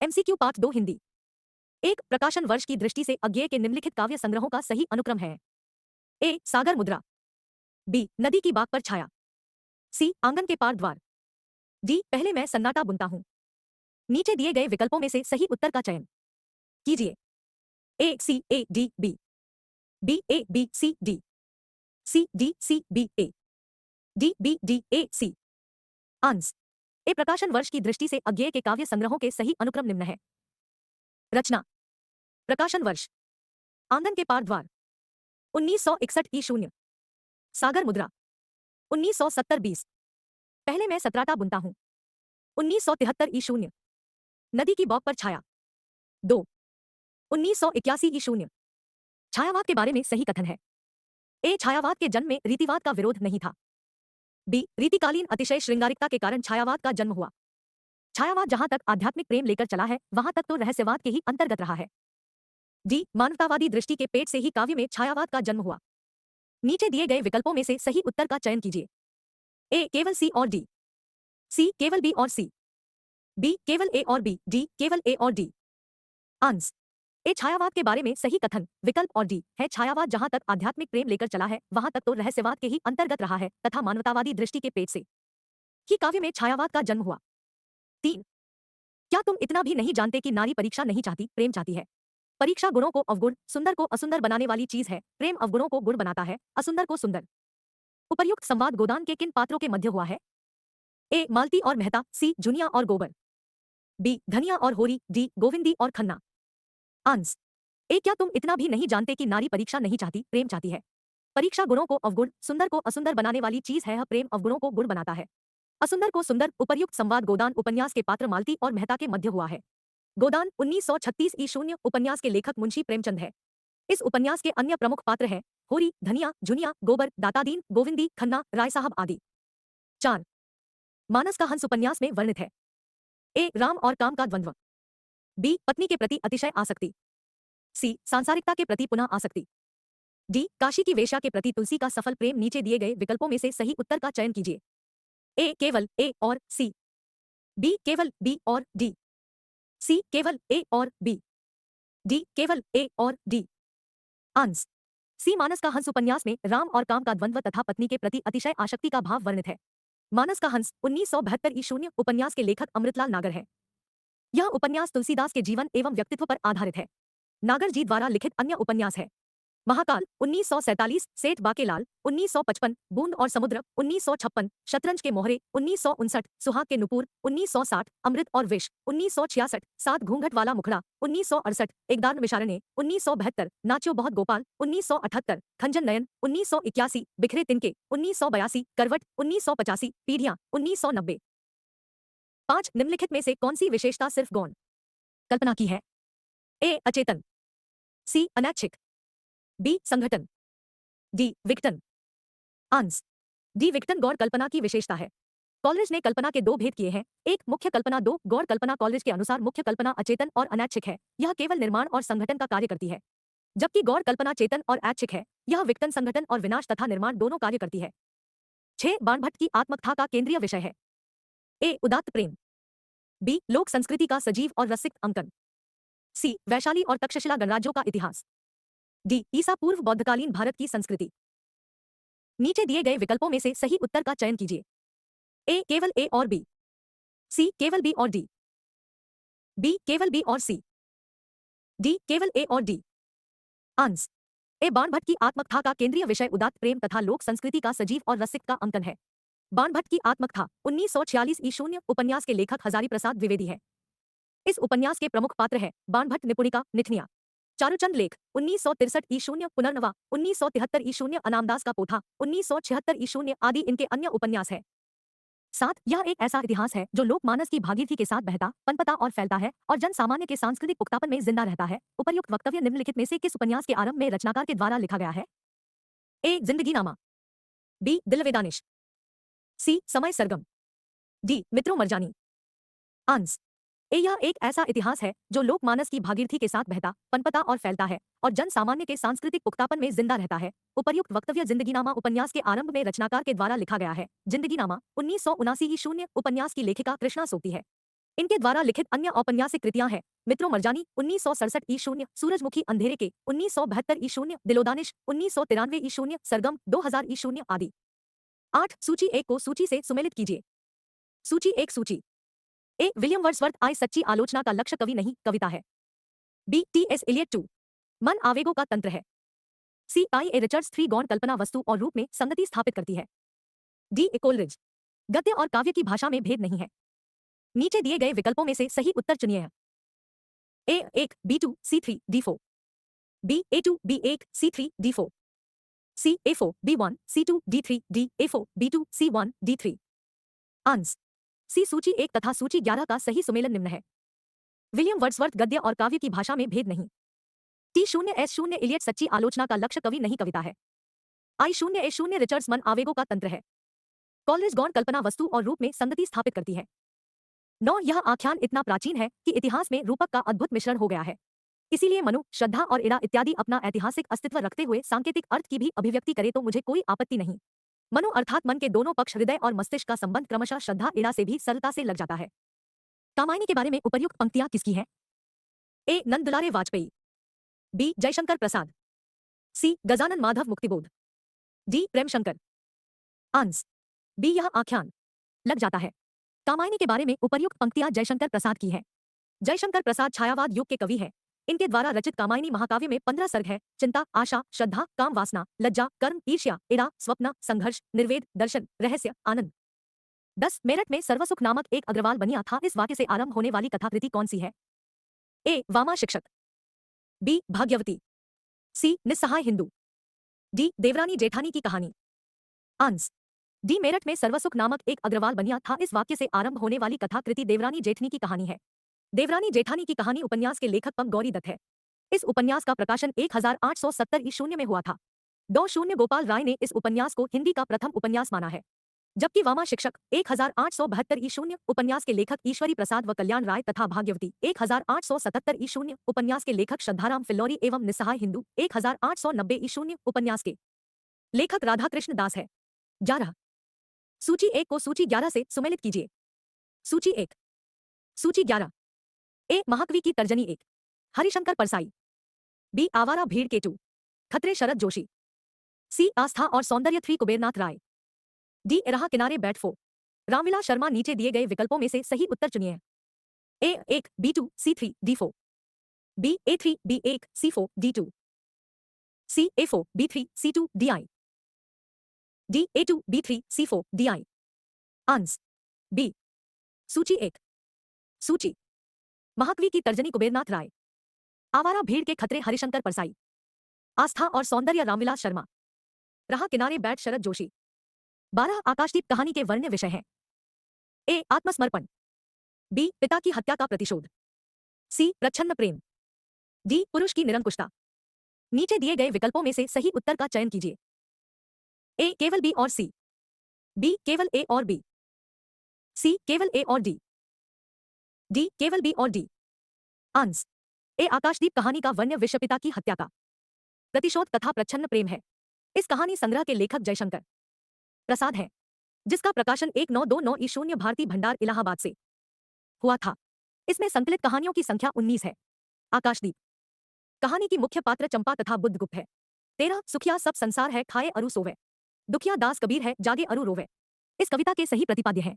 MCQ part 2 Hindi. एक प्रकाशन वर्ष की दृष्टि से अज्ञेय के निम्नलिखित काव्य संग्रहों का सही अनुक्रम है। ए सागर मुद्रा, बी नदी की बाग पर छाया, सी आंगन के पार द्वार, डी पहले मैं सन्नाटा बुनता हूं। नीचे दिए गए विकल्पों में से सही उत्तर का चयन कीजिए। A C A D B, B A B C D, C D C B A, D B D A C. Ans. A प्रकाशन वर्ष की दृष्टि से अज्ञेय के काव्य संग्रहों के सही अनुक्रम निम्न है। रचना, प्रकाशन वर्ष, आंगन के पार द्वार 1961 ई शून्य, सागर मुद्रा 1970-20, पहले मैं सतराटा बुनता हूं 1973 ई शून्य, नदी की बॉग पर छाया 2 1981 ई शून्य। छायावाद के बारे में सही कथन है। ए छायावाद के जन्म में रीतिवाद का विरोध नहीं था। बी रीतिकालीन अतिशय श्रृंगारिकता के कारण छायावाद का जन्म हुआ। छायावाद जहां तक आध्यात्मिक प्रेम लेकर चला है वहां तक तो रहस्यवाद के ही अंतर्गत रहा है। डी मानवतावादी दृष्टि के पेट से ही काव्य में छायावाद का जन्म हुआ। नीचे दिए गए विकल्पों में से सही उत्तर का चयन कीजिए। ए केवल सी और डी, सी केवल बी और सी, बी केवल ए और बी, डी केवल ए और डी। आंस। ए छायावाद के बारे में सही कथन विकल्प और डी है। छायावाद जहां तक आध्यात्मिक प्रेम लेकर चला है वहां तक तो रहस्यवाद के ही अंतर्गत रहा है तथा मानवतावादी दृष्टि के पेट से ही काव्य में छायावाद का जन्म हुआ। 3 क्या तुम इतना भी नहीं जानते कि नारी परीक्षा नहीं चाहती, प्रेम चाहती है। परीक्षा गुणों को अवगुण, सुंदर को असुंदर बनाने वाली चीज है। प्रेम अवगुणों को गुण बनाता है, असुंदर को सुंदर। उपर्युक्त संवाद गोदान के किन पात्रों के मध्य हुआ है। ए मालती और मेहता, सी जुनिया और गोबर, बी धनिया और होरी, डी गोविंदी और खन्ना। आंस। ए क्या तुम इतना भी नहीं जानते कि नारी परीक्षा नहीं चाहती, प्रेम चाहती है। परीक्षा गुणों को अवगुण, सुंदर को असुंदर बनाने वाली चीज है। प्रेम अवगुणों को गुण बनाता है, असुंदर को सुंदर। उपर्युक्त संवाद गोदान उपन्यास के पात्र मालती और मेहता के मध्य हुआ है। गोदान 1936 ई शून्य उपन्यास के लेखक मुंशी प्रेमचंद है। इस उपन्यास के अन्य प्रमुख पात्र हैं होरी, धनिया, जुनिया, गोबर, दातादीन, गोविंदी, खन्ना, राय साहब आदि। 4 मानस का हंस उपन्यास में वर्णित है। ए राम और काम का द्वंद्व, बी पत्नी के प्रति अतिशय आसक्ति, सी सांसारिकता के प्रति पुनः आसक्ति, डी काशी की वेश्या के प्रति तुलसी का सफल प्रेम। नीचे दिए गए विकल्पों में से सही उत्तर का चयन कीजिए। ए केवल ए और सी, बी केवल बी और डी, सी केवल ए और बी, डी केवल ए और डी। आंस। सी मानस का हंस उपन्यास में राम और काम का द्वंद्व तथा पत्नी के प्रति अतिशय आसक्ति का भाव वर्णित है। मानस का हंस 1972 ई शून्य उपन्यास के लेखक अमृतलाल नागर है। यह उपन्यास तुलसीदास के जीवन एवं व्यक्तित्व पर आधारित है। नागर जी द्वारा लिखित अन्य उपन्यास है महाकाल 1947, सेठ बाकेलाल 1955, बूंद और समुद्र 1956, शतरंज के मोहरे 1959, सुहाग के नुपुर 1960, अमृत और विष 1966, सात घूंघट वाला मुखड़ा 1968, एकदार विशारण्य 1972, नाच्यो बहुत गोपाल 1978, खंजन नयन 1981, बिखरे तिनके 1982, करवट 1985, पीढ़ियां 1990। 5 निम्नलिखित में से कौन सी विशेषता सिर्फ गौण कल्पना की है। ए अचेतन, सी अनैच्छिक, बी संघटन, डी विघटन। आंस। डी विघटन गौर कल्पना की विशेषता है। कॉलरिज ने कल्पना के 2 भेद किए हैं, एक मुख्य कल्पना, 2 गौर कल्पना। कॉलरिज के अनुसार मुख्य कल्पना अचेतन और अनैच्छिक है, यह केवल निर्माण और संगठन का कार्य करती है, जबकि गौर कल्पना चेतन और ऐच्छिक है, यह विघटन, संगठन और विनाश तथा निर्माण दोनों कार्य करती है। 6 बाणभट्ट की आत्मकथा का केंद्रीय विषय है। ए उदात्त प्रेम, बी लोक संस्कृति का सजीव और रसिक अंकन, सी वैशाली और तक्षशिला गणराज्यों का इतिहास, डी ईसा पूर्व बौद्धकालीन भारत की संस्कृति। नीचे दिए गए विकल्पों में से सही उत्तर का चयन कीजिए। ए केवल ए और बी, सी केवल बी और डी, बी केवल बी और सी, डी केवल ए और डी। आंस। ए बाणभट्ट की आत्मकथा का केंद्रीय विषय उदात्त प्रेम तथा लोक संस्कृति का सजीव और रसिक का अंकन है। बाणभट्ट की आत्मकथा 1946 ई शून्य उपन्यास के लेखक हजारी प्रसाद द्विवेदी है। इस उपन्यास के प्रमुख पात्र हैं बाणभट्ट, निपुणिका, निठनिया, चारुचंद लेख 1963 ई शून्य, पुनर्नवा 1973 ई शून्य, अनामदास का पोथा 1976 ई शून्य आदि इनके अन्य उपन्यास है। 7 यह एक ऐसा इतिहास है जो लोकमानस की भागीरथी के साथ बहता, पनपता और फैलता है और जन सामान्य के सांस्कृतिक पुख्तापन में जिंदा रहता है। उपर्युक्त वक्तव्य निम्नलिखित में से किस उपन्यास के आरंभ में रचनाकार के द्वारा लिखा गया है। ए जिंदगीनामा, बी दिलवेदानिश, सी समय सरगम, डी मित्रों मरजानी। आंस। ए यह एक ऐसा इतिहास है जो लोकमानस की भागीरथी के साथ बहता, पनपता और फैलता है और जन सामान्य के सांस्कृतिक पुख्तापन में जिंदा रहता है। उपर्युक्त वक्तव्य जिंदगीनामा उपन्यास के आरंभ में रचनाकार के द्वारा लिखा गया है। जिंदगीनामा 1979 ई शून्य उपन्यास की लेखिका कृष्णा सोपती है। इनके द्वारा लिखित अन्य औपन्यासिक कृतियां हैं मित्रों मरजानी 1967 ई शून्य, सूरजमुखी अंधेरे के 1972 ई शून्य, दिलोदानिश 1993 ई शून्य, सरगम 2000 ई शून्य आदि। 8 सूची 1 को सूची से सुमेलित कीजिए। सूची 1 सूची ए विलियम वर्ड्सवर्थ आई सच्ची आलोचना का लक्ष्य कवि नहीं कविता है। बी टी एस इलियट 2 मन आवेगों का तंत्र है। सी आई ए रिचर्ड्स 3 गौण कल्पना वस्तु और रूप में संगति स्थापित करती है। डी ए कोलरिज गद्य और काव्य की भाषा में भेद नहीं है। नीचे दिए गए विकल्पों में से सही उत्तर चुनिए। A1 B2 C3 D4 B A2 B1 C3 D4 C A4 B1 C2 D3 D A4 B2 C1 D3 आंस C सूची 1 तथा सूची 11 का सही सुमेलन निम्न है। विलियम वर्ड्सवर्थ गद्य और काव्य की भाषा में भेद नहीं। T0S0 इलियट सच्ची आलोचना का लक्ष्य कवि नहीं कविता है। I0A0 रिचर्ड्स मन आवेगों का तंत्र है। कॉलरिज गौण कल्पना वस्तु और रूप में संगति स्थापित करती है। 9 यह आख्यान इतना प्राचीन है कि इतिहास में रूपक का अद्भुत मिश्रण हो गया है। इसीलिए मनु श्रद्धा और इड़ा इत्यादि अपना ऐतिहासिक अस्तित्व रखते हुए सांकेतिक अर्थ की भी अभिव्यक्ति करे तो मुझे कोई आपत्ति नहीं। मनु अर्थात मन के दोनों पक्ष हृदय और मस्तिष्क का संबंध क्रमशः श्रद्धा इड़ा से भी सरलता से लग जाता है। कामायनी के बारे में उपर्युक्त पंक्तियां किसकी हैं? ए नंदुलारे वाजपेयी, बी जयशंकर प्रसाद, सी गजानन माधव मुक्तिबोध, डी प्रेमशंकर। आंस बी यह आख्यान लग जाता है। कामायनी के बारे में उपर्युक्त पंक्तियां जयशंकर प्रसाद की हैं। जयशंकर प्रसाद छायावाद युग के कवि हैं। इनके द्वारा रचित कामायनी महाकाव्य में 15 सर्ग है। चिंता, आशा, श्रद्धा, काम वासना, लज्जा, कर्म, ईर्ष्या, इड़ा, स्वप्न, संघर्ष, निर्वेद, दर्शन, रहस्य, आनंद। 10 मेरठ में सर्वसुख नामक एक अग्रवाल बनिया था। इस वाक्य से आरंभ होने वाली कथाकृति कौन सी है? ए वामा शिक्षक, बी भाग्यवती, सी निस्सहाय हिंदू, डी देवरानी जेठानी की कहानी। आंस डी मेरठ में सर्वसुख नामक एक अग्रवाल बनिया था। इस वाक्य से आरंभ होने वाली कथाकृति देवरानी जेठनी की कहानी है। देवरानी जेठानी की कहानी उपन्यास के लेखक पम गौरी दत्त है। इस उपन्यास का प्रकाशन 1870 ई शून्य में हुआ था। 20 गोपाल राय ने इस उपन्यास को हिंदी का प्रथम उपन्यास माना है, जबकि वामा शिक्षक 1872 ई शून्य उपन्यास के लेखक ईश्वरी प्रसाद व कल्याण राय तथा भाग्यवती 1877 ई शून्य उपन्यास के लेखक श्रद्धाराम फिल्लौरी एवं निस्सहाय हिंदू 1890 ई शून्य उपन्यास के लेखक राधाकृष्ण दास है। 11 सूची 1 को सूची 11 से सुमेलित कीजिए। सूची 1 सूची 11 ए महाकवि की तर्जनी 1 हरिशंकर परसाई, बी आवारा भीड़ के 2 खत्रे शरद जोशी, सी आस्था और सौंदर्य 3 कुबेरनाथ राय, डी राह किनारे बैठ 4 रामविलास शर्मा। नीचे दिए गए विकल्पों में से सही उत्तर चुनिए। A1 B2 C3 D4 B A3 B1 C4 D2 C A4 B3 C2 DI D A2 B3 C4 DI। Ans B सूची 1 सूची महाकवि की तर्जनी कुबेरनाथ राय, आवारा भीड़ के खतरे हरिशंकर परसाई, आस्था और सौंदर्य रामविलास शर्मा, राह किनारे बैठ शरद जोशी। 12 आकाशदीप कहानी के वर्ण्य विषय हैं। ए आत्मसमर्पण, बी पिता की हत्या का प्रतिशोध, सी प्रच्छन्न प्रेम, डी पुरुष की निरंकुशता। नीचे दिए गए विकल्पों में से सही उत्तर का चयन कीजिए। ए केवल बी और सी, बी केवल ए और बी, सी केवल ए और डी, डी केवल बी और डी। आंस ए आकाशदीप कहानी का वर्ण्य विषय पिता की हत्या का प्रतिशोध तथा प्रच्छन्न प्रेम है। इस कहानी संग्रह के लेखक जयशंकर प्रसाद हैं, जिसका प्रकाशन 1929 ई शून्य भारती भंडार इलाहाबाद से हुआ था। इसमें संकलित कहानियों की संख्या 19 है। आकाशदीप कहानी की मुख्य पात्र चंपा तथा बुद्धगुप्त है। 13 सुखिया सब संसार है खाए अरु सोवे, दुखिया दास कबीर है जागे अरु रोवे। इस कविता के सही प्रतिपाद्य हैं।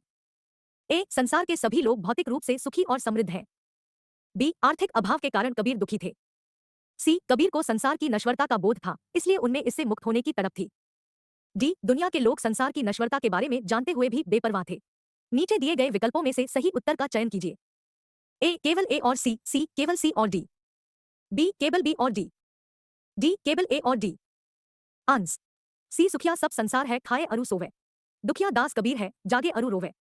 ए संसार के सभी लोग भौतिक रूप से सुखी और समृद्ध हैं। बी आर्थिक अभाव के कारण कबीर दुखी थे। सी कबीर को संसार की नश्वरता का बोध था, इसलिए उनमें इससे मुक्त होने की तड़प थी। डी दुनिया के लोग संसार की नश्वरता के बारे में जानते हुए भी बेपरवाह थे। नीचे दिए गए विकल्पों में से सही उत्तर का चयन कीजिए। ए केवल ए और सी, सी केवल सी और डी, बी केवल बी और डी, डी केवल ए और डी। आंस सी सुखिया सब संसार है खाए अरु सोवे, दुखिया दास कबीर है जागे अरु रोवे।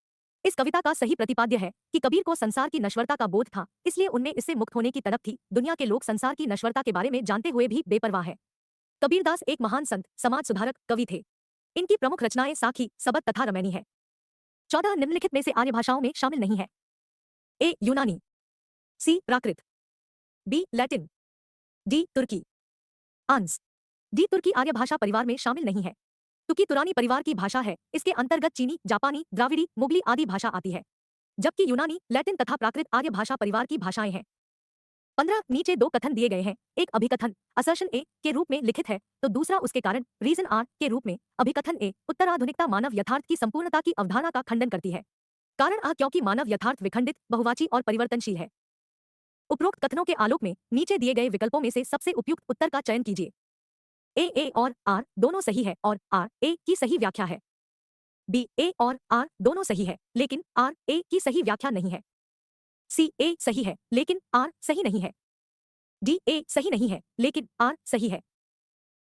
इस कविता का सही प्रतिपाद्य है कि कबीर को संसार की नश्वरता का बोध था, इसलिए उनमें इससे मुक्त होने की तड़प थी। दुनिया के लोग संसार की नश्वरता के बारे में जानते हुए भी बेपरवाह है। कबीरदास एक महान संत, समाज सुधारक, कवि थे। इनकी प्रमुख रचनाएं साखी, सबद तथा रमैनी है। 14 निम्नलिखित में से आर्य भाषाओं में शामिल नहीं है। ए यूनानी, सी प्राकृत, बी लैटिन, डी तुर्की। आंस डी तुर्की आर्य भाषा परिवार में शामिल नहीं है। तुर्की तुरानी परिवार की भाषा है। इसके अंतर्गत चीनी, जापानी, द्राविड़ी, मुगली आदि भाषा आती है। जबकि यूनानी, लैटिन तथा प्राकृत आर्य भाषा परिवार की भाषाएं हैं। 15 नीचे दो कथन दिए गए हैं। एक अभिकथन असर्शन ए के रूप में लिखित है तो दूसरा उसके कारण रीजन आर के रूप में। अभिकथन ए उत्तराधुनिकता मानव यथार्थ की संपूर्णता की अवधारणा का खंडन करती है। कारण आ क्योंकि मानव यथार्थ विखंडित, बहुवाची और परिवर्तनशील है। उपरोक्त कथनों के आलोक में नीचे दिए गए विकल्पों में से सबसे उपयुक्त उत्तर का चयन कीजिए। ए और आर दोनों सही है और आर ए की सही व्याख्या है। बी ए और आर दोनों सही है लेकिन आर ए की सही व्याख्या नहीं है। सी ए सही है लेकिन आर सही नहीं है। डी ए सही नहीं है लेकिन आर सही है।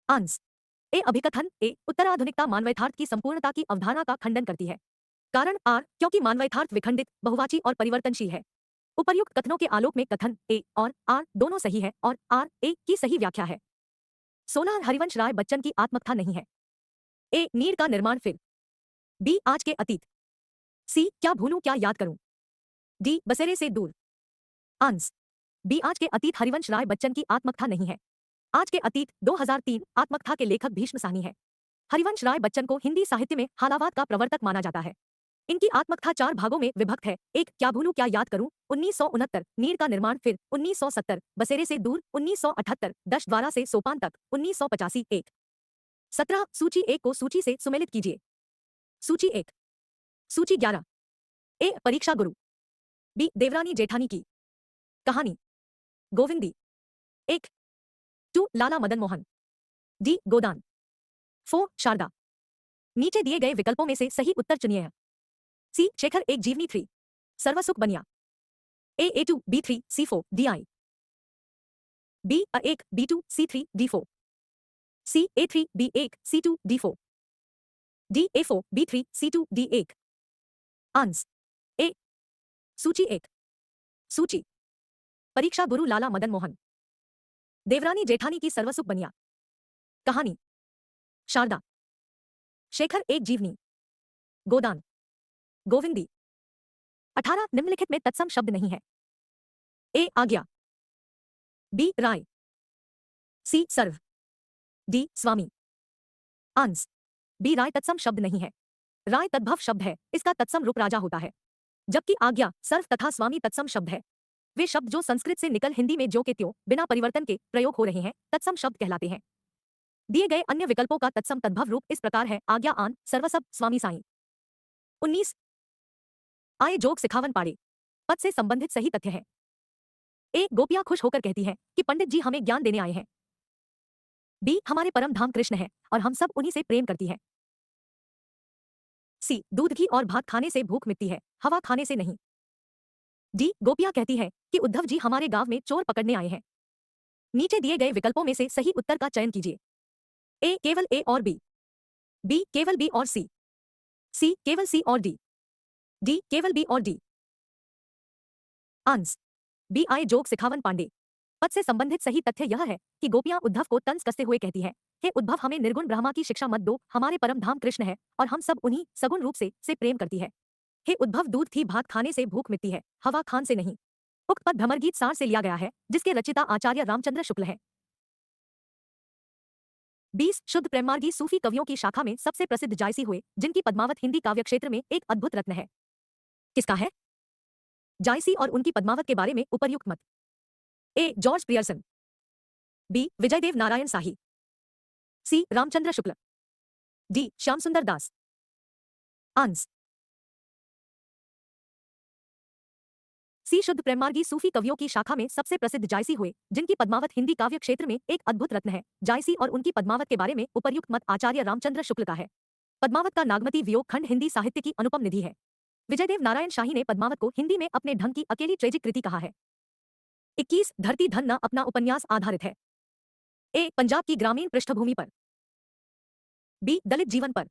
आंस ए अभिकथन ए उत्तराधुनिकता मानवयथार्थ की संपूर्णता की अवधारणा का खंडन करती है। कारण आर क्योंकि मानवयथार्थ विखंडित, बहुवाची और परिवर्तनशील है। उपर्युक्त कथनों के आलोक में कथन ए और आर दोनों सही है और आर ए की सही व्याख्या है। 16 हरिवंश राय बच्चन की आत्मकथा नहीं है। ए नीर का निर्माण फिर। बी आज के अतीत। सी क्या भूलूं क्या याद करूं। डी बसेरे से दूर। आंस बी आज के अतीत हरिवंश राय बच्चन की आत्मकथा नहीं है। आज के अतीत 2003 आत्मकथा के लेखक भीष्म साहनी है। हरिवंश राय बच्चन को हिंदी साहित्य में हालावाद का प्रवर्तक माना जाता है। इनकी आत्मकथा 4 भागों में विभक्त है। एक क्या भूलूं क्या याद करूं 1969, नीर का निर्माण फिर 1970, बसेरे से दूर 1978, दश द्वारा से सोपान तक 1985। 1 17 सूची 1 को सूची से सुमेलित कीजिए। सूची 1। सूची 11। ए परीक्षा गुरु। बी देवरानी जेठानी की कहानी। गोविंदी। 1 2 लाला मदन मोहन। डी गोदान। 4 शारदा। नीचे दिए गए विकल्पों में से सही उत्तर चुनिए। सी शेखर एक जीवनी 3 सर्वसुख बनिया। A2 B3 C4 DI। B A1 B2 C3 D4। C A3 B1 C2 D4। D A4 B3 C2 D1। Answer A सूची 1। सूची परीक्षा गुरु लाला मदन मोहन। देवरानी जेठानी की सर्वसुख बनिया। कहानी शारदा। शेखर एक जीवनी। गोदान। गोविंदी। 18 निम्नलिखित में तत्सम शब्द नहीं है। ए आज्ञा। बी राय। सी सर्व। डी स्वामी। आंस बी राय तत्सम शब्द नहीं है। राय तद्भव शब्द है, इसका तत्सम रूप राजा होता है, जबकि आज्ञा, सर्व तथा स्वामी तत्सम शब्द है। वे शब्द जो संस्कृत से निकल हिंदी में जो के त्यों बिना परिवर्तन के प्रयोग हो रहे हैं तत्सम शब्द कहलाते हैं। दिए गए अन्य विकल्पों का तत्सम तद्भव रूप इस प्रकार है। आज्ञा आन सर्वसब स्वामी साई। 19 आए जोग सिखावन पाड़े पद से संबंधित सही तथ्य है। ए गोपियां खुश होकर कहती हैं कि पंडित जी हमें ज्ञान देने आए हैं। बी हमारे परम धाम कृष्ण है और हम सब उन्हीं से प्रेम करती है। सी दूध घी और भात खाने से भूख मिटती है, हवा खाने से नहीं। डी गोपियां कहती है कि उद्धव जी हमारे गांव में चोर पकड़ने आए हैं। नीचे दिए गए विकल्पों में से सही उत्तर का चयन कीजिए। ए केवल ए और बी केवल बी और सी केवल सी और डी केवल बी और डी। आंस बी आए जोग सिखावन पांडे पद से संबंधित सही तथ्य यह है कि गोपियां उद्धव को तंज कसते हुए कहती हैं, हे उद्धव हमें निर्गुण ब्रह्मा की शिक्षा मत दो, हमारे परम धाम कृष्ण है और हम सब उन्हीं सगुण रूप से प्रेम करती है। हे उद्धव दूध घी भात खाने से भूख मिटती है, हवा खान से नहीं। उक्त पद भ्रमरगीत सार से लिया गया है जिसके रचिता आचार्य रामचंद्र शुक्ल है। 20 शुद्ध प्रेमार्गी सूफी कवियों की शाखा में सबसे प्रसिद्ध जायसी हुए जिनकी पद्मावत हिंदी काव्य क्षेत्र में एक अद्भुत रत्न है। किसका है जायसी और उनकी पद्मावत के बारे में उपर्युक्त मत। A George Pierson. B Vijaydev Narayan Shahi. C Ramchandra Shukla. D Shyamsundar Das. Ans C शुद्ध प्रेमार्गी सूफी कवियों की शाखा में सबसे प्रसिद्ध जायसी हुए जिनकी पद्मावत हिंदी काव्य क्षेत्र में एक अद्भुत रत्न है। जायसी और उनकी पद्मावत के बारे में उपर्युक्त मत आचार्य रामचंद्र शुक्ल का है। पद्मावत का नागमती वियोग खंड हिंदी साहित्य की अनुपम निधि है। विजयदेव नारायण शाही ने पद्मावत को हिंदी में अपने ढंग की अकेली ट्रेजिक कृति कहा है। 21 धरती धन न अपना उपन्यास आधारित है। ए पंजाब की ग्रामीण पृष्ठभूमि पर। बी दलित जीवन पर।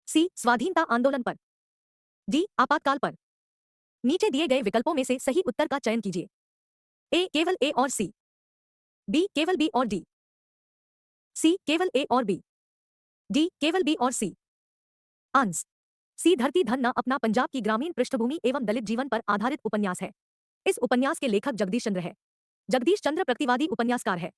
सी स्वाधीनता आंदोलन पर। डी आपातकाल पर। नीचे दिए गए विकल्पों में से सही उत्तर का चयन कीजिए। ए केवल ए और बी केवल बी और सी केवल ए और डी केवल बी और आंस सी धरती धन न अपना पंजाब की ग्रामीण पृष्ठभूमि एवं दलित जीवन पर आधारित उपन्यास है। इस उपन्यास के लेखक जगदीश चंद्र है। जगदीश चंद्र प्रगतिवादी उपन्यासकार है।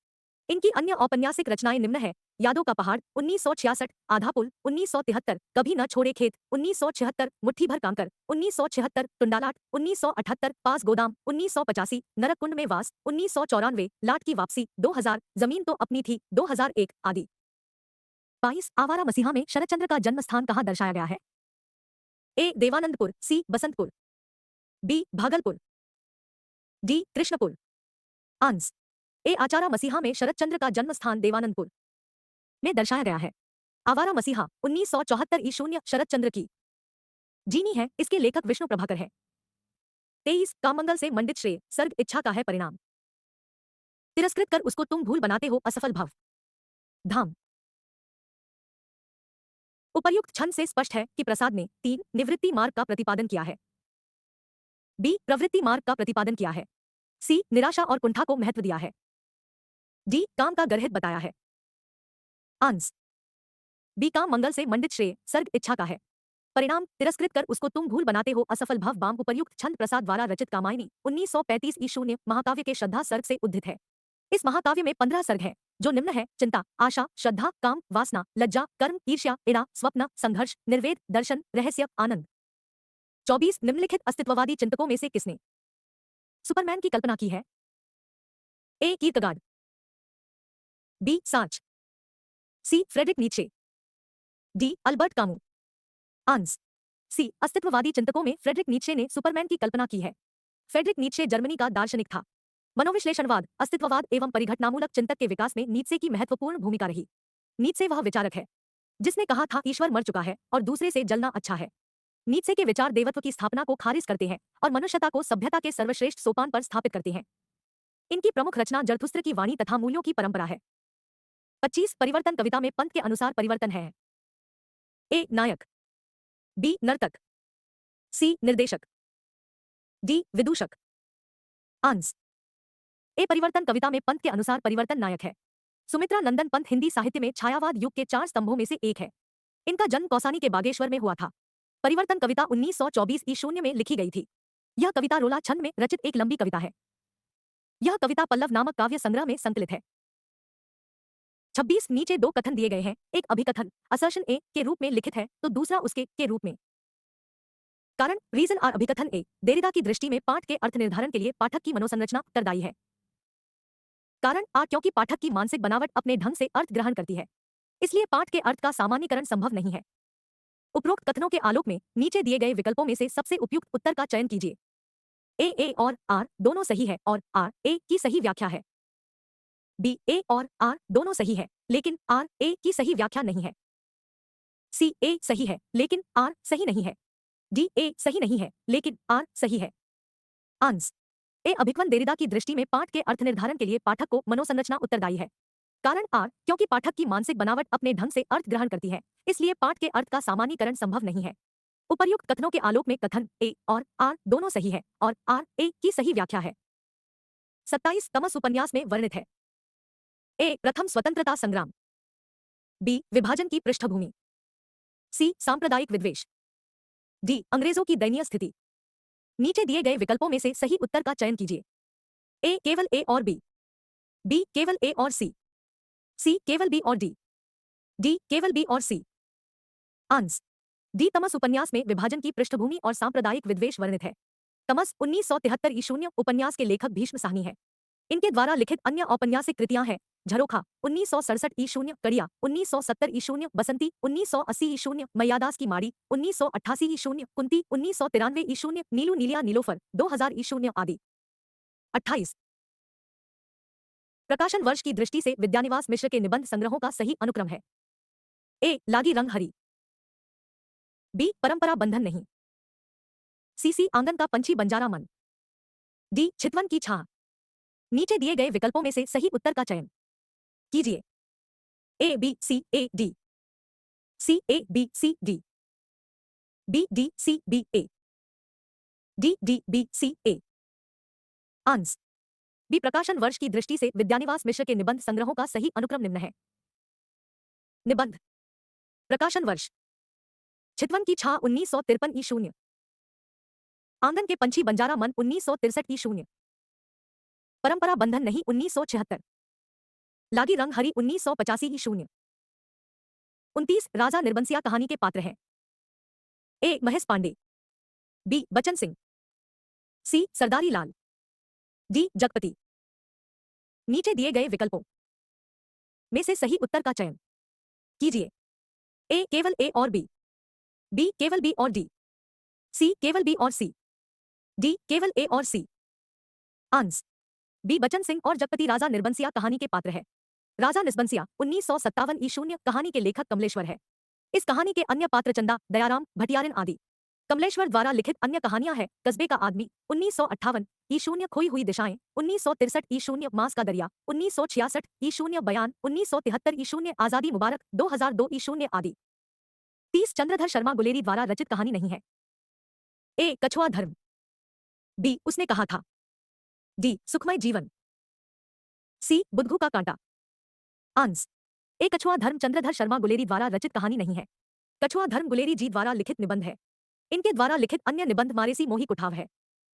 इनकी अन्य औपन्यासिक रचनाएं निम्न है। यादों का पहाड़ 1966, आधा पुल 1973, कभी न छोड़े खेत 1976, मुट्ठी भर काम कर 1976, टुंडालाट 1978, पास गोदाम 1985, नरक कुंड में वास 1994, लाट की वापसी 2000, जमीन तो अपनी थी 2001 आदि। 22 आवारा मसीहा में शरतचंद्र का जन्म स्थान कहाँ दर्शाया गया है? ए देवानंदपुर, सी बसंतपुर, बी भागलपुर, डी कृष्णपुर। आंस ए आचारा मसीहा में शरतचंद्र का जन्म स्थान देवानंदपुर में दर्शाया गया है। आवारा मसीहा 1974 ई 0 शरतचंद्र की जीनी है, इसके लेखक विष्णु प्रभाकर है। 23 कामंगल से मंडित श्रेय सर्ग इच्छा का है परिणाम। तिरस्कृत कर उसको तुम भूल बनाते हो असफल भव धाम। उपर्युक्त छंद से स्पष्ट है कि प्रसाद ने 3 निवृत्ति मार्ग का प्रतिपादन किया है, बी प्रवृत्ति मार्ग का प्रतिपादन किया है, सी निराशा और कुंठा को महत्व दिया है, डी काम का गर्हित बताया है। आंस बी काम मंगल से मंडित श्रेय सर्ग इच्छा का है परिणाम। तिरस्कृत कर उसको तुम भूल बनाते हो असफल भव बाम। उपर्युक्त छंद प्रसाद द्वारा रचित कामायनी 1935 ई 0 महाकाव्य के श्रद्धा सर्ग से उद्धित है। इस महाकाव्य में 15 सर्ग हैं, जो निम्न है। चिंता, आशा, श्रद्धा, काम, वासना, लज्जा, कर्म, ईर्ष्या, इड़ा, स्वप्न, संघर्ष, निर्वेद, दर्शन, रहस्य, आनंद। 24 निम्नलिखित अस्तित्ववादी चिंतकों में से किसने सुपरमैन की कल्पना की है? ए Kierkegaard, B Sartre, C Friedrich Nietzsche, D Albert Camus. Ans C अस्तित्ववादी चिंतकों में फ्रेडरिक नीत्शे ने सुपरमैन की कल्पना की है। फ्रेडरिक नीत्शे जर्मनी का दार्शनिक था। मनोविश्लेषणवाद, अस्तित्ववाद एवं परिघटनामूलक चिंतक के विकास में नीत्शे की महत्वपूर्ण भूमिका रही। नीत्शे वह विचारक है जिसने कहा था ईश्वर मर चुका है और दूसरे से जलना अच्छा है। नीत्शे के विचार देवत्व की स्थापना को खारिज करते हैं और मनुष्यता को सभ्यता के सर्वश्रेष्ठ सोपान पर स्थापित करते हैं। इनकी प्रमुख रचना जरथुस्त्र की वाणी तथा मूल्यों की परंपरा है। 25 परिवर्तन कविता में पंत के अनुसार परिवर्तन है। ए नायक, बी नर्तक, सी निर्देशक, डी विदूषक। आंस ए परिवर्तन कविता में पंत के अनुसार परिवर्तन नायक है। सुमित्रा नंदन पंत हिंदी साहित्य में छायावाद युग के 4 स्तंभों में से एक है। इनका जन्म कौसानी के बागेश्वर में हुआ था। परिवर्तन कविता 1924 ई 0 में लिखी गई थी। यह कविता रोला छंद में रचित एक लंबी कविता है। यह कविता पल्लव नामक काव्य संग्रह में संकलित है। 26 नीचे 2 कथन दिए गए हैं। एक अभिकथन असर्शन ए के रूप में लिखित है तो दूसरा उसके के रूप में। कारण रीजन आर अभिकथन ए देरिदा की दृष्टि में पाठ के अर्थ निर्धारण के लिए पाठक की मनोसंरचना उत्तरदायी है। कारण आर क्योंकि पाठक की मानसिक बनावट अपने ढंग से अर्थ ग्रहण करती है, इसलिए पाठ के अर्थ का सामान्यकरण संभव नहीं है। उपरोक्त कथनों के आलोक में नीचे दिए गए विकल्पों में से सबसे उपयुक्त उत्तर का चयन कीजिए। ए और आर दोनों सही है और आर ए की सही व्याख्या है। बी ए और आर दोनों सही है लेकिन आर ए की सही व्याख्या नहीं है। सी ए सही है लेकिन आर सही नहीं है। डी ए सही नहीं है लेकिन आर सही है। आंस ए अभिकवन देरिदा की दृष्टि में पाठ के अर्थ निर्धारण के लिए पाठक को मनोसंरचना उत्तरदायी है। कारण आर क्योंकि पाठक की मानसिक बनावट अपने ढंग से अर्थ ग्रहण करती है, इसलिए पाठ के अर्थ का सामान्यकरण संभव नहीं है। उपर्युक्त कथनों के आलोक में कथन ए और आर दोनों सही है और आर ए की सही व्याख्या है। 27 तमस उपन्यास में वर्णित है। ए प्रथम स्वतंत्रता संग्राम, बी विभाजन की पृष्ठभूमि, सी सांप्रदायिक विद्वेष, डी अंग्रेजों की दयनीय स्थिति। नीचे दिए गए विकल्पों में से सही उत्तर का चयन कीजिए। ए केवल ए और बी केवल ए और सी केवल बी और डी केवल बी और सी। आंस डी तमस उपन्यास में विभाजन की पृष्ठभूमि और सांप्रदायिक विद्वेष वर्णित है। तमस 1973 ई 0 उपन्यास के लेखक भीष्म साहनी है। इनके द्वारा लिखित अन्य औपन्यासिक कृतियां हैं झरोखा 1967 ई 0, कड़िया 1970 ई 0, बसंती 1980 ई 0, मैयादास की माड़ी 1988 ई 0, कुंती 1993 ई 0, नीलू नीलिया नीलोफर 2000 ई 0 आदि। 28 प्रकाशन वर्ष की दृष्टि से विद्यानिवास मिश्र के निबंध संग्रहों का सही अनुक्रम है। ए लागी रंग हरी, बी परंपरा बंधन नहीं, सी आंगन का पंछी बंजारा मन, डी छितवन की छां। नीचे दिए गए विकल्पों में से सही उत्तर का चयन कीजिए। A B C A D, C A B C D, B D C B A, D D B C A. Ans B प्रकाशन वर्ष की दृष्टि से विद्यानिवास मिश्र के निबंध संग्रहों का सही अनुक्रम निम्न है। निबंध प्रकाशन वर्ष छितवन की छां 1953 ई 0, आंगन के पंछी बंजारा मन 1963 ई 0, परंपरा बंधन नहीं 1976। लागी रंग हरी 1985 शून्य 29 राजा निर्बंसिया कहानी के पात्र हैं। ए महेश पांडे, बी बच्चन सिंह, सी सरदारी लाल, डी जगपति। नीचे दिए गए विकल्पों में से सही उत्तर का चयन कीजिए। ए केवल ए और बी केवल बी और डी, सी केवल बी और सी, डी केवल ए और सी। आंसर बी बच्चन सिंह और जगपति राजा निर्बंसिया कहानी के पात्र है। राजा निस्बंसिया 1957 शून्य कहानी के लेखक कमलेश्वर है। इस कहानी के अन्य पात्र चंदा, दयाराम, भटियारिन आदि। कमलेश्वर द्वारा लिखित अन्य कहानियां हैं कस्बे का आदमी 1958 शून्य खोई हुई दिशाएं 1963 शून्य मास का दरिया 1966 शून्य बयान 1973 शून्य आजादी मुबारक 2002 शून्य आदि। 30 चंद्रधर शर्मा गुलेरी द्वारा रचित कहानी नहीं है। ए कछुआ धर्म, बी उसने कहा था, डी सुखमय जीवन, सी बुद्धू का कांटा। आंसर ए कछुआ धर्म चंद्रधर शर्मा गुलेरी द्वारा रचित कहानी नहीं है। कछुआ धर्म गुलेरी जी द्वारा लिखित निबंध है। इनके द्वारा लिखित अन्य निबंध मारेसी मोही कुठाव है।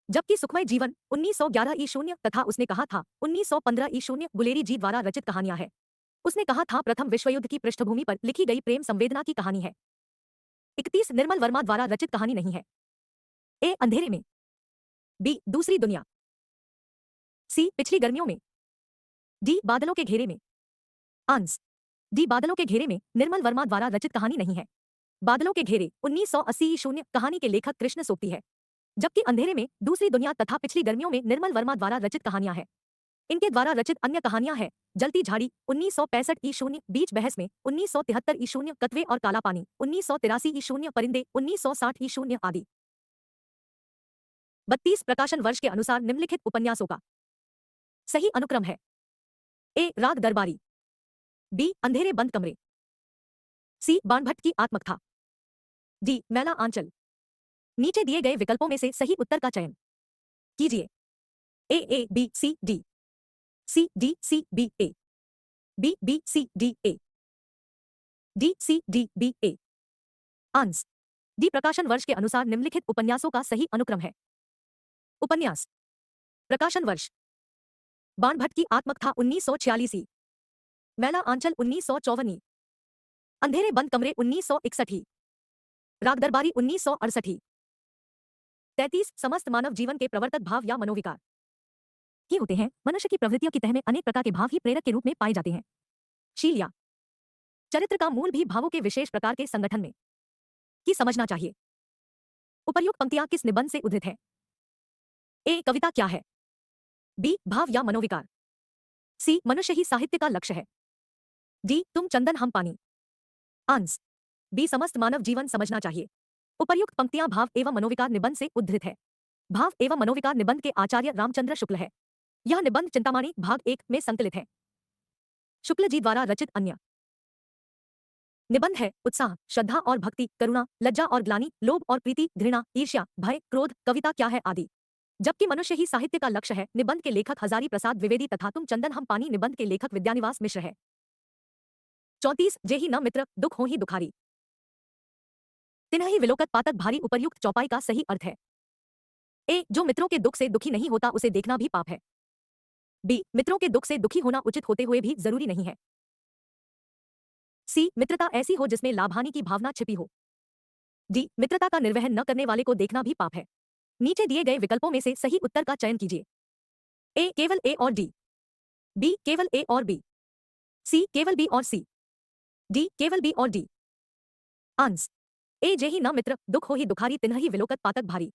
जबकि सुखमय जीवन 1911 शून्य तथा उसने कहा था 1915 शून्य गुलेरी जी द्वारा रचित कहानियां है। उसने कहा था प्रथम विश्वयुद्ध की पृष्ठभूमि पर लिखी गई प्रेम संवेदना की कहानी है। 31 निर्मल वर्मा द्वारा रचित कहानी नहीं है। ए अंधेरे में, बी दूसरी दुनिया, सी पिछली गर्मियों में, डी बादलों के घेरे में। आंसर डी बादलों के घेरे में निर्मल वर्मा द्वारा रचित कहानी नहीं है। बादलों के घेरे 1980 शून्य कहानी के लेखक कृष्ण सोपती है। जबकि अंधेरे में दूसरी दुनिया तथा पिछली गर्मियों में निर्मल वर्मा द्वारा रचित कहानियां हैं। इनके द्वारा रचित अन्य कहानियां हैं जलती झाड़ी 1965 शून्य, बीच बहस में 1973 शून्य, कतवे और काला पानी 1983 शून्य, परिंदे 1960 शून्य आदि। 32 प्रकाशन वर्ष के अनुसार निम्नलिखित उपन्यासों का सही अनुक्रम है। ए राग दरबारी, बी अंधेरे बंद कमरे, सी बाणभट्ट की आत्मकथा, डी मैला आंचल। नीचे दिए गए विकल्पों में से सही उत्तर का चयन कीजिए। A B C D, C D C B A, B B C D A, D C D B A. Answer D प्रकाशन वर्ष के अनुसार निम्नलिखित उपन्यासों का सही अनुक्रम है। उपन्यास प्रकाशन वर्ष बाणभट्ट की आत्मकथा 1946, मैला आंचल 1954, अंधेरे बंद कमरे 1961, राग दरबारी 1968। 33 समस्त मानव जीवन के प्रवर्तक भाव या मनोविकार ये होते हैं। मनुष्य की प्रवृत्तियों की तह में अनेक प्रकार के भाव ही प्रेरक के रूप में पाए जाते हैं। शील या चरित्र का मूल भी भावों के विशेष प्रकार के संगठन में की समझना चाहिए। उपर्युक्त पंक्तियां किस निबंध से उद्धृत है? ए कविता क्या है, बी भाव या मनोविकार, सी मनुष्य ही साहित्य का लक्ष्य है, डी तुम चंदन हम पानी। आंसर बी समस्त मानव जीवन समझना चाहिए। उपर्युक्त पंक्तियां भाव एवं मनोविकार निबंध से उद्धृत है। भाव एवं मनोविकार निबंध के आचार्य रामचंद्र शुक्ल है। यह निबंध चिंतामणि भाग 1 में संकलित है। शुक्ल जी द्वारा रचित अन्य निबंध है उत्साह, श्रद्धा और भक्ति, करुणा, लज्जा और ग्लानि, लोभ और प्रीति, घृणा, ईर्ष्या, भय, क्रोध, कविता क्या है आदि। जबकि मनुष्य ही साहित्य का लक्ष्य है निबंध के लेखक हजारी प्रसाद द्विवेदी तथा तुम चंदन हम पानी निबंध के लेखक विद्यानिवास मिश्र है। 34 जेहि न मित्र दुख हो ही दुखारी, तिन्हि विलोकत पातक भारी। उपर्युक्त चौपाई का सही अर्थ है। ए जो मित्रों के दुख से दुखी नहीं होता उसे देखना भी पाप है, बी मित्रों के दुख से दुखी होना उचित होते हुए भी जरूरी नहीं है, सी मित्रता ऐसी हो जिसमें लाभहानि की भावना छिपी हो, डी मित्रता का निर्वहन न करने वाले को देखना भी पाप है। नीचे दिए गए विकल्पों में से सही उत्तर का चयन कीजिए। ए केवल ए और डी, बी केवल ए और बी, सी केवल बी और सी, डी केवल बी और डी। आंसर ए जेहि न मित्र दुख हो ही दुखारी, तिन्हि विलोकत पातक भारी।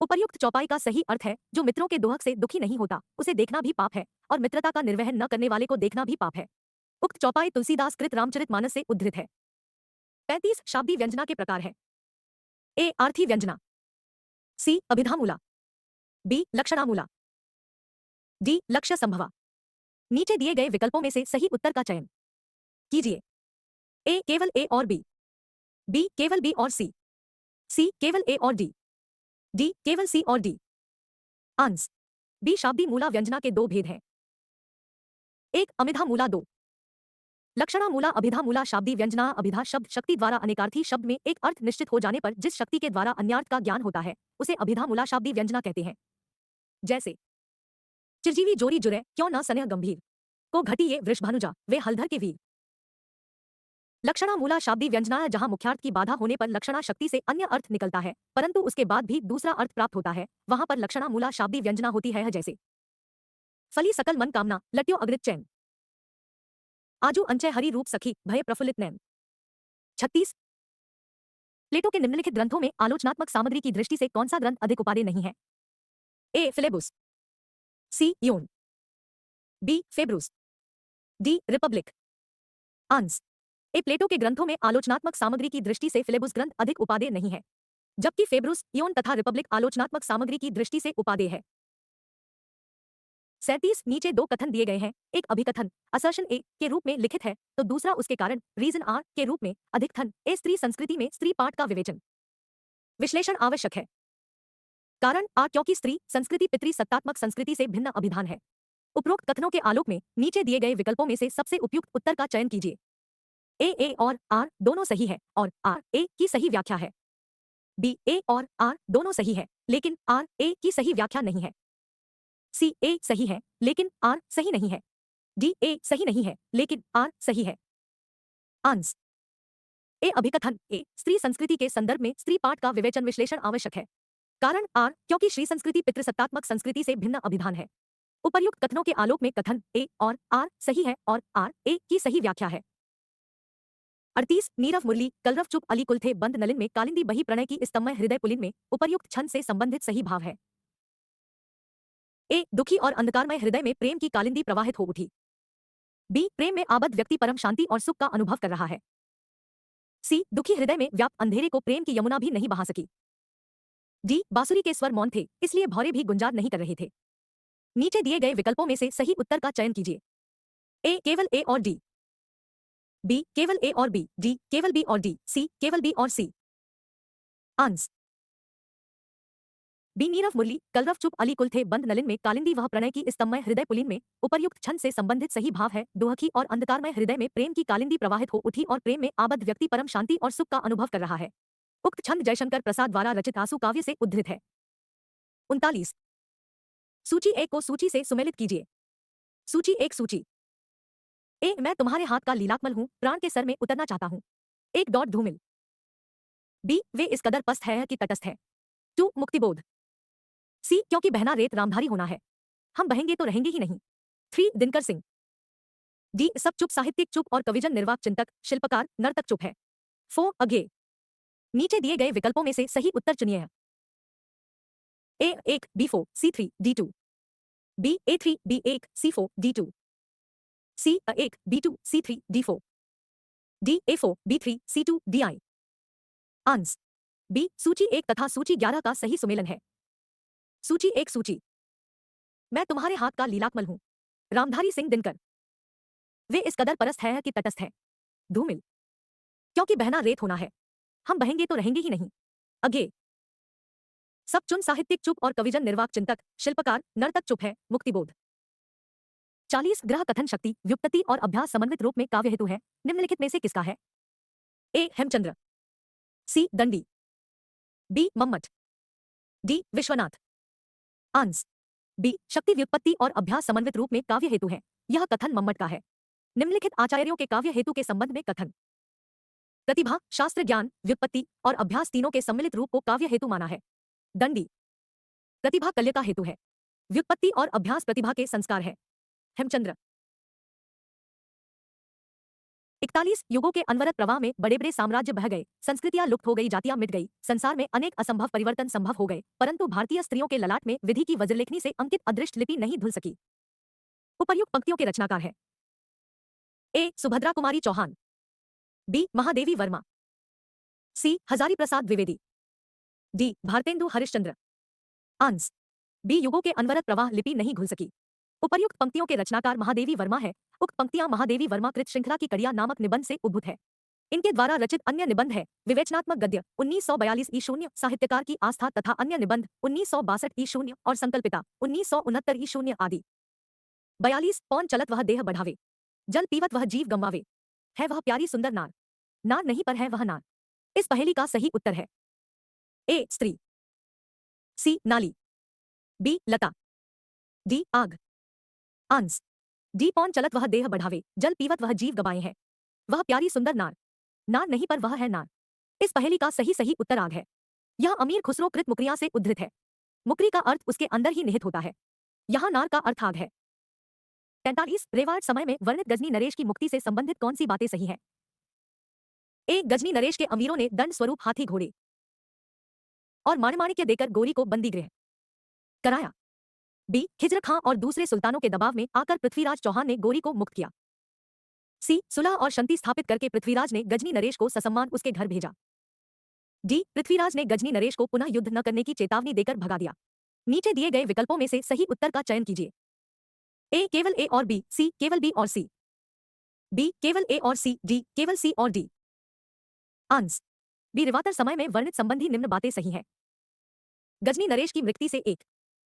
उपर्युक्त चौपाई का सही अर्थ है जो मित्रों के दोहक से दुखी नहीं होता उसे देखना भी पाप है और मित्रता का निर्वहन न करने वाले को देखना भी पाप है। उक्त चौपाई तुलसीदास कृत रामचरितमानस से उद्धृत है। 35 शाब्दी व्यंजना के प्रकार है। ए आर्थी व्यंजना, सी अभिधामूला, बी लक्षणामूला, डी लक्ष्य संभवा। नीचे दिए गए विकल्पों में से सही उत्तर का चयन कीजिए। ए केवल ए और बी केवल बी और सी केवल ए और डी केवल सी और डी। आंसर बी शाब्दी मूला व्यंजना के दो भेद हैं। एक अमिधा मूला, दो लक्षणा मूला। अभिधा मूला शाब्दी व्यंजना। अभिधा शब्द शक्ति द्वारा अनेकार्थी शब्द में एक अर्थ निश्चित हो जाने पर जिस शक्ति के द्वारा अन्यार्थ का ज्ञान होता है उसे अभिधा मूला शाब्दी व्यंजना कहते हैं। जैसे चिरजीवी जोरी जुरे क्यों न सनेह गंभीर। को घटी ये वृषभानुजा वे हलधर के वीर। लक्षणा मूला शाब्दी व्यंजना जहां मुख्यार्थ की बाधा होने पर लक्षणा शक्ति से अन्य अर्थ निकलता है परंतु उसके बाद भी दूसरा अर्थ प्राप्त होता है वहां पर लक्षणा मूला शाब्दी व्यंजना होती है जैसे फली सकल मन कामना लट्यो अग्रित चैन। आजू अंचय हरि रूप सखी भय प्रफुल्लित नैन। 36। प्लेटो के निम्नलिखित ग्रंथों में आलोचनात्मक सामग्री की दृष्टि से कौन सा ग्रंथ अधिक उपादेय नहीं है। ए फिलेबुस, सी योन, बी फेब्रुस, डी रिपब्लिक। आंस। ए प्लेटो के ग्रंथों में आलोचनात्मक सामग्री की दृष्टि से फिलेबुस ग्रंथ अधिक उपादेय नहीं है जबकि फेब्रुस इयोन तथा रिपब्लिक आलोचनात्मक सामग्री की दृष्टि से उपादेय है। 37 नीचे दो कथन दिए गए हैं एक अभिकथन असर्शन ए के रूप में लिखित है तो दूसरा उसके कारण रीजन आर के रूप में अधिकथन ए स्त्री संस्कृति में स्त्री पाठ का विवेचन विश्लेषण आवश्यक है। कारण आ क्योंकि स्त्री संस्कृति पितृ सत्तात्मक संस्कृति से भिन्न अभिधान है। उपरोक्त कथनों के आलोक में नीचे दिए गए विकल्पों में से सबसे उपयुक्त उत्तर का चयन कीजिए। ए और आर दोनों सही है और आर ए की सही व्याख्या है। बी ए और आर दोनों सही है लेकिन आर ए की सही व्याख्या नहीं है। सी ए सही है लेकिन आर सही नहीं है। डी ए सही नहीं है लेकिन आर सही है। आंस। ए अभिकथन ए स्त्री संस्कृति के संदर्भ में स्त्री पाठ का विवेचन विश्लेषण आवश्यक है। कारण आर क्योंकि श्री संस्कृति पितृसत्तात्मक संस्कृति से भिन्न अभिधान है। उपर्युक्त कथनों के आलोक में कथन ए और आर सही है और आर ए की सही व्याख्या है। 38 नीरव मुरली कलरव चुप अली कुल थे बंद नलिन में कालिंदी बही प्रणय की स्तमय हृदय पुलिन में उपर्युक्त छंद से संबंधित सही भाव है। ए दुखी और अंधकारमय हृदय में प्रेम की कालिंदी प्रवाहित हो उठी। बी प्रेम में आबद्ध व्यक्ति परम शांति और सुख का अनुभव कर रहा है। सी दुखी हृदय में व्याप्त अंधेरे को प्रेम की यमुना भी नहीं बहा सकी। डी बांसुरी के स्वर मौन थे इसलिए भौरे भी गुंजार नहीं कर रहे थे। नीचे दिए गए विकल्पों में से सही उत्तर का चयन कीजिए। ए केवल ए और डी, बी केवल ए और बी, डी केवल बी और डी, सी केवल बी और सी। आंस। बी नीरव मुरली कलरव चुप अली कुल थे बंद नलिन में कालिंदी वह प्रणय की स्तमय हृदय पुलिन में उपर्युक्त छंद से संबंधित सही भाव है। दुखी और अंधकारमय हृदय में प्रेम की कालिंदी प्रवाहित हो उठी और प्रेम में आबद्ध व्यक्ति परम शांति और सुख का अनुभव कर रहा है। उक्त छंद जयशंकर प्रसाद द्वारा रचित आंसू काव्य से उद्धृत है। 39 सूची एक को सूची से सुमेलित कीजिए। सूची एक सूची ए मैं तुम्हारे हाथ का लीलाकमल हूं प्राण के सर में उतरना चाहता हूं। एक डॉट धूमिल। बी वे इस कदर पस्त है कि तटस्थ है। 2 मुक्तिबोध। सी क्योंकि बहना रेत रामधारी होना है हम बहेंगे तो रहेंगे ही नहीं। 3 दिनकर सिंह। डी सब चुप साहित्यिक चुप और कविजन निर्वाक चिंतक शिल्पकार नर्तक चुप है। 4 अज्ञेय। नीचे दिए गए विकल्पों में से सही उत्तर चुनिए। A 1 B4 C3 D2, B A3 B1 C4 D2, C A1 B2 C3 D4, D A4 B3 C2 DI। Ans. B सूची 1 तथा सूची 11 का सही सुमेलन है। सूची 1 सूची मैं तुम्हारे हाथ का लीलाकमल हूं रामधारी सिंह दिनकर। वे इस कदर परस्त है कि तटस्थ है। धूमिल क्योंकि बहना रेत होना है हम बहेंगे तो रहेंगे ही नहीं। अज्ञेय सब चुन साहित्यिक चुप और कविजन निर्वाक चिंतक शिल्पकार नर्तक चुप है। मुक्तिबोध। 40 ग्रह कथन शक्ति व्युत्पत्ति और अभ्यास समन्वित रूप में काव्य हेतु है निम्नलिखित में से किसका है। A Hemchandra, C Dandi, B Mammat, D Vishwanath. Ans. B शक्ति व्युत्पत्ति और अभ्यास समन्वित रूप में काव्य हेतु है यह कथन मम्मट का है। निम्नलिखित आचार्यों के काव्य हेतु के संबंध में कथन प्रतिभा शास्त्र ज्ञान व्युत्पत्ति और अभ्यास तीनों के सम्मिलित रूप को काव्य हेतु माना है। दंडी प्रतिभा कल्य का हेतु है व्युत्पत्ति और अभ्यास प्रतिभा के संस्कार है। हेमचंद्र 41 युगों के अनवरत प्रवाह में बड़े बड़े साम्राज्य बह गए संस्कृतियां लुप्त हो गई जातियां मिट गई संसार में अनेक असंभव परिवर्तन संभव हो गए परंतु भारतीय स्त्रियों के ललाट में विधि की वज्रलेखनी से अंकित अदृष्ट लिपि नहीं धुल सकी। उपर्युक्त पंक्तियों के रचनाकार है। ए सुभद्रा कुमारी चौहान, बी महादेवी वर्मा, सी हजारी प्रसाद द्विवेदी, डी भारतेंदु हरिश्चंद्र। आंस। बी युगों के अनवरत प्रवाह लिपि नहीं घुल सकी। उपर्युक्त पंक्तियों के रचनाकार महादेवी वर्मा है। उक्त पंक्तियां महादेवी वर्मा कृत श्रृंखला की कड़िया नामक निबंध से उद्भूत है। इनके द्वारा रचित अन्य निबंध है विवेचनात्मक गद्य 1942 ई शून्य साहित्यकार की आस्था तथा अन्य निबंध 1962 ई शून्य और संकल्पिता 1969 ई शून्य आदि। 42 पौन चलत वह देह बढ़ावे जल पीवत वह जीव गंवावे है वह प्यारी सुंदर नार नार नहीं पर है वह नार। इस पहेली का सही उत्तर है ए स्त्री, सी नाली, बी लता, डी आग। आंस। डी पौन चलत वह देह बढ़ावे, जल पीवत वह जीव गवाए है। वह प्यारी सुंदर नार। नार नहीं पर वह है नार। इस पहेली का सही सही उत्तर आग है। यह अमीर खुसरो कृत मुकरिया से उद्धृत है। मुकरी का अर्थ उसके अंदर ही निहित होता है। यहाँ नार का अर्थ आग है। 43 रेवाड़ समय में वर्णित गजनी नरेश की मुक्ति से संबंधित कौन सी बातें सही हैं? ए गजनी नरेश के अमीरों ने दंड स्वरूप हाथी घोड़े और माणमाणिक्य देकर गोरी को बंदी गृह कराया। बी खिज्र खां और दूसरे सुल्तानों के दबाव में आकर पृथ्वीराज चौहान ने गोरी को मुक्त किया। सी सुलह और शांति स्थापित करके पृथ्वीराज ने गजनी नरेश को ससम्मान उसके घर भेजा। डी पृथ्वीराज ने गजनी नरेश को पुनः युद्ध न करने की चेतावनी देकर भगा दिया। नीचे दिए गए विकल्पों में से सही उत्तर का चयन कीजिए। ए केवल ए और बी, सी केवल बी और सी, बी केवल ए और सी, डी केवल सी और डी। आंस। बी रिवातर समय में वर्णित संबंधी निम्न बातें सही हैं। गजनी नरेश की मृत्यु से एक,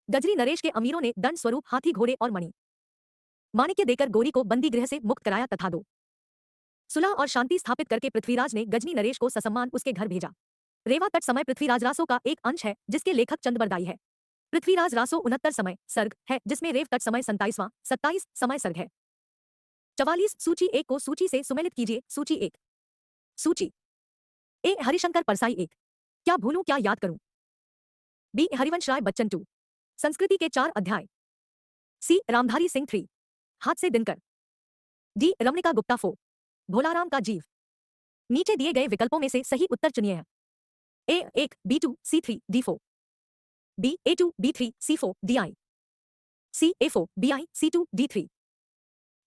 गजनी नरेश के अमीरों ने दंड स्वरूप हाथी घोड़े और मणि माणिक्य देकर गोरी को बंदी गृह से मुक्त कराया तथा दो सुलह और शांति स्थापित करके पृथ्वीराज ने गजनी नरेश को ससम्मान उसके घर भेजा। रेवा तट समय पृथ्वीराज रासो का एक अंश है जिसके लेखक चंदबरदाई है। पृथ्वीराज रासो 69 समय सर्ग है जिसमें रेव तट समय 27वां समय सर्ग है। 44 सूची एक को सूची से सुमेलित कीजिए। सूची एक। सूची ए हरिशंकर परसाई एक, क्या भूलूं क्या याद करूं। बी हरिवंश राय बच्चन 2, संस्कृति के 4 अध्याय। सी रामधारी सिंह 3, हाथ से दिनकर। डी रमणिका गुप्ता 4, भोलाराम का जीव। नीचे दिए गए विकल्पों में से सही उत्तर चुनिए। A 1 B2 C3 D4, B A2 B3 C4 DI, C A4 BI C2 D3,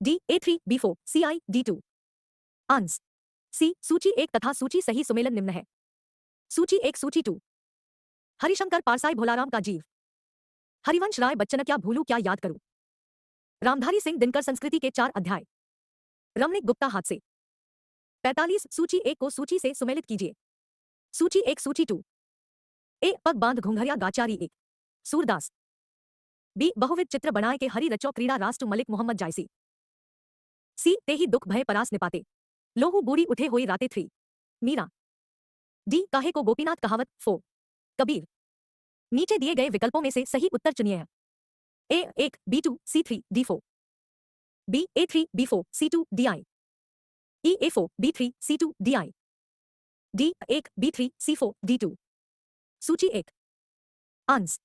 D A3 B4 CI D2। Answer. C सूची एक तथा सूची सही सुमेलन निम्न है। सूची एक सूची 2, हरिशंकर पारसाई भोलाराम का जीव, हरिवंश राय बच्चन क्या भूलूं क्या याद करूं, रामधारी सिंह दिनकर संस्कृति के 4 अध्याय, रमणिक गुप्ता हाथ से। 45 सूची एक को सूची से सुमेलित कीजिए। सूची एक सूची 2, ए पग बांध घुंघरिया गाचारी एक, सूरदास। बी बहुविध चित्र बनाए के हरि रचो क्रीड़ा राष्ट्र मलिक मोहम्मद जायसी। सी तेहि दुख भय परास निपाते, लोहू बूढ़ी उठे हुई राते 3, मीरा। डी काहे को गोपीनाथ कहावत 4, कबीर। नीचे दिए गए विकल्पों में से सही उत्तर चुनिए। A 1 B2 C3 D4, B A3 B4 C2 DI, E A4 B3 C2 DI, D 1 B3 C4 D2। सूची एक। आंस।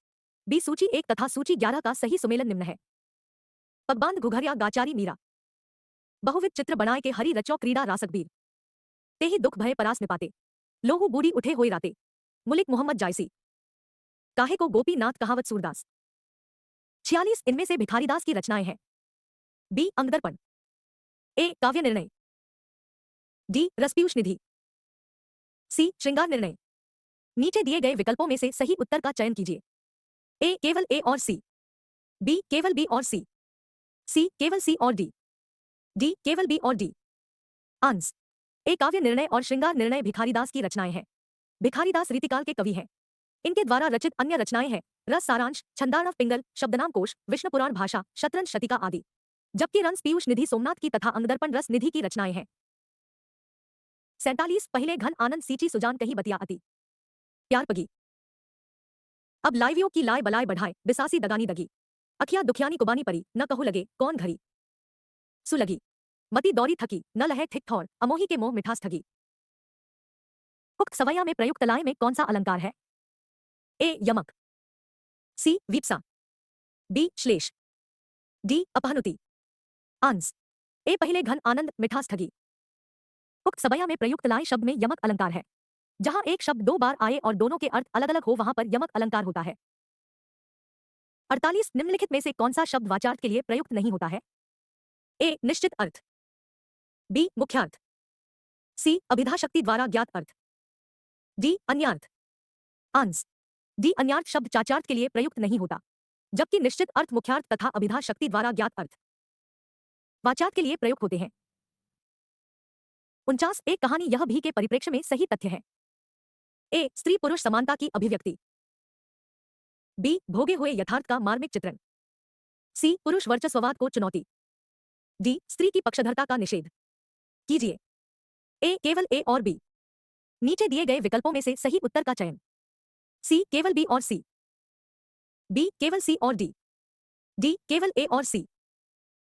बी सूची एक तथा सूची 11 का सही सुमेलन निम्न है। पगबांध घुघरिया गाचारी मीरा, बहुविध चित्र बनाए के हरि रचो क्रीड़ा रासकबीर, तेहि दुख भय परास निपाते, लोहू बूढ़ी उठे हुए राते, मुलिक मोहम्मद जायसी। काहे को गोपीनाथ कहावत सूरदास। 46 इनमें से भिखारीदास की रचनाएं हैं। बी अंगदर्पण, ए काव्य निर्णय, डी रसपीयूष निधि, सी श्रृंगार निर्णय। नीचे दिए गए विकल्पों में से सही उत्तर का चयन कीजिए। ए केवल ए और सी, बी केवल बी और सी केवल सी और डी केवल बी और डी। आंस। ए काव्य निर्णय और श्रृंगार निर्णय भिखारीदास की रचनाएं हैं। भिखारीदास रीतिकाल के कवि हैं। इनके द्वारा रचित अन्य रचनाएं हैं रस सारांश, छंदार्णव पिंगल, शब्दनाम कोश, विष्णु पुराण भाषा, शतरंज शतिका आदि। जबकि रंस पीयूष निधि सोमनाथ की तथा अंगदर्पण रस निधि की रचनाएं हैं। 47 पहले घन आनंद सीची सुजान कही बतिया अति, प्यार पगी। अब लाइवियों की लाय बलाय बढ़ाए, बिसासी दगानी दगी, अखिया दुखियानी कुबानी परी, न कहू लगे कौन घरी सुलगी, मती दौरी थकी, न लहे थिक थौर, अमोही के मोह मिठास ठगी। उक्त सवैया में प्रयुक्त लाय में कौन सा अलंकार है? ए यमक, सी वीप्सा, बी श्लेष, डी अपहनुति। आंस। ए पहले घन आनंद मिठास ठगी। उक्त सवैया में प्रयुक्त लाय शब्द में यमक अलंकार है। जहां एक शब्द 2 बार आए और दोनों के अर्थ अलग अलग हो वहां पर यमक अलंकार होता है। 48 निम्नलिखित में से कौन सा शब्द वाचार्थ के लिए प्रयुक्त नहीं होता है? ए निश्चित अर्थ, बी मुख्यार्थ, सी अभिधा शक्ति द्वारा ज्ञात अर्थ, डी अन्यार्थ। आंस। डी अन्यार्थ शब्द चाचार्थ के लिए प्रयुक्त नहीं होता, जबकि निश्चित अर्थ मुख्यार्थ तथा अभिधा शक्ति द्वारा ज्ञात अर्थ वाचार्थ के लिए प्रयुक्त होते हैं। 49 एक कहानी यह भी के परिप्रेक्ष्य में सही तथ्य है। ए स्त्री पुरुष समानता की अभिव्यक्ति, बी भोगे हुए यथार्थ का मार्मिक चित्रण, सी पुरुष वर्चस्ववाद को चुनौती, डी स्त्री की पक्षधरता का निषेध। कीजिए ए केवल ए और बी। नीचे दिए गए विकल्पों में से सही उत्तर का चयन। सी केवल बी और सी, बी केवल सी और डी केवल ए और सी।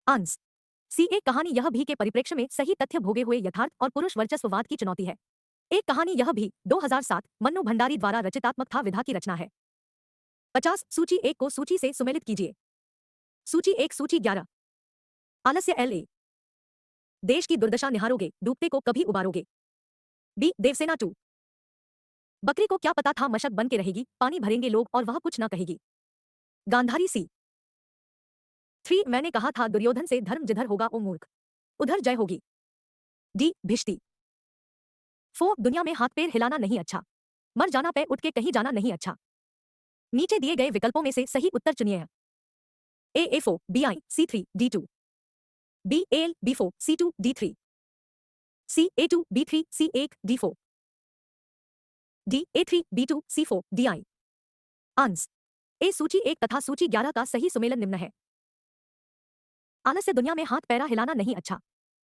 आंस। सी एक कहानी यह भी के परिप्रेक्ष्य में सही तथ्य भोगे हुए यथार्थ और पुरुष वर्चस्ववाद की चुनौती है। एक कहानी यह भी 2007 मन्नू भंडारी द्वारा रचितात्मक था विधा की रचना है। 50 सूची 1 को सूची से सुमेलित कीजिए। सूची 1 सूची 11 आलस्य LA देश की दुर्दशा निहारोगे डूबते को कभी उबारोगे। बी देवसेना 2 बकरी को क्या पता था मशक बन के रहेगी पानी भरेंगे लोग और वह कुछ ना कहेगी। गांधारी सी 3 मैंने कहा था दुर्योधन से धर्म जिधर होगा ओ मूर्ख उधर जय होगी। डी भिष्टी 4 दुनिया में हाथ पैर हिलाना नहीं अच्छा मर जाना पे उठ के कहीं जाना नहीं अच्छा। नीचे दिए गए विकल्पों में से सही उत्तर चुनिए। A4 BI C3 D2 B AL B4 C2 D3 C A2 B3 C1 D4 D A3 B2 C4 DI। आंस। A सूची 1 तथा सूची 11 का सही सुमेलन निम्न है। आलस्य दुनिया में हाथ पैरा हिलाना नहीं अच्छा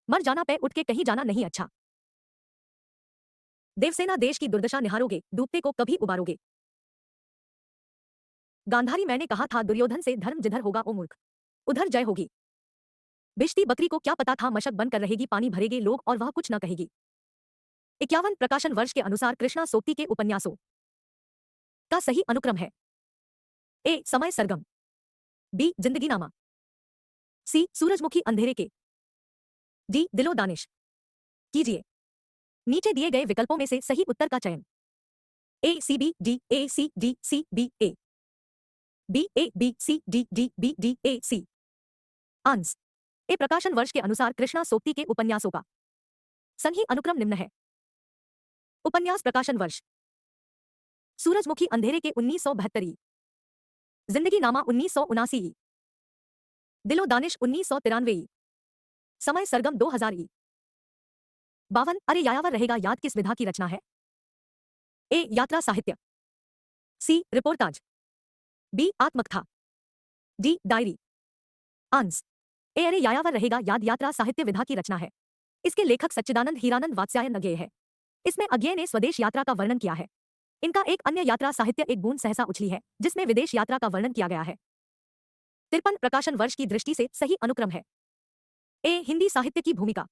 मर जाना पे उठ के कहीं जाना नहीं अच्छा। देवसेना देश की दुर्दशा निहारोगे डूबते को कभी उबारोगे। गांधारी मैंने कहा था दुर्योधन से धर्म जिधर होगा ओ मूर्ख उधर जय होगी। भिष्टी बकरी को क्या पता था मशक बनकर रहेगी पानी भरेगे लोग और वह कुछ न कहेगी। 51 प्रकाशन वर्ष के अनुसार कृष्णा सोक्ति के उपन्यासों का सही अनुक्रम है। ए समय सरगम बी जिंदगीनामा सी सूरजमुखी अंधेरे के डी दिलो दानिश कीजिए। नीचे दिए गए विकल्पों में से सही उत्तर का चयन। A C B D A C D C B A B A B C D D B D A C. Ans. A प्रकाशन वर्ष के अनुसार कृष्णा सोक्ति के उपन्यासों का सही अनुक्रम निम्न है। उपन्यास प्रकाशन वर्ष सूरजमुखी अंधेरे के 1972 जिंदगीनामा 1979 दिलो दानिश 1993 समय सरगम 2000 52 अरे यायावर रहेगा याद किस विधा की रचना है। ए यात्रा साहित्य सी रिपोर्टाज बी आत्मकथा डी डायरी। आंस। ए अरे यायावर रहेगा याद यात्रा साहित्य विधा की रचना है। इसके लेखक सच्चिदानंद हीरानंद वात्स्यायन अज्ञेय है। इसमें अज्ञेय ने स्वदेश यात्रा का वर्णन किया है। इनका एक अन्य यात्रा साहित्य एक बूंद सहसा उछली है जिसमें विदेश यात्रा का वर्णन किया गया है। 53 प्रकाशन वर्ष की दृष्टि से सही अनुक्रम है। ए हिंदी साहित्य की भूमिका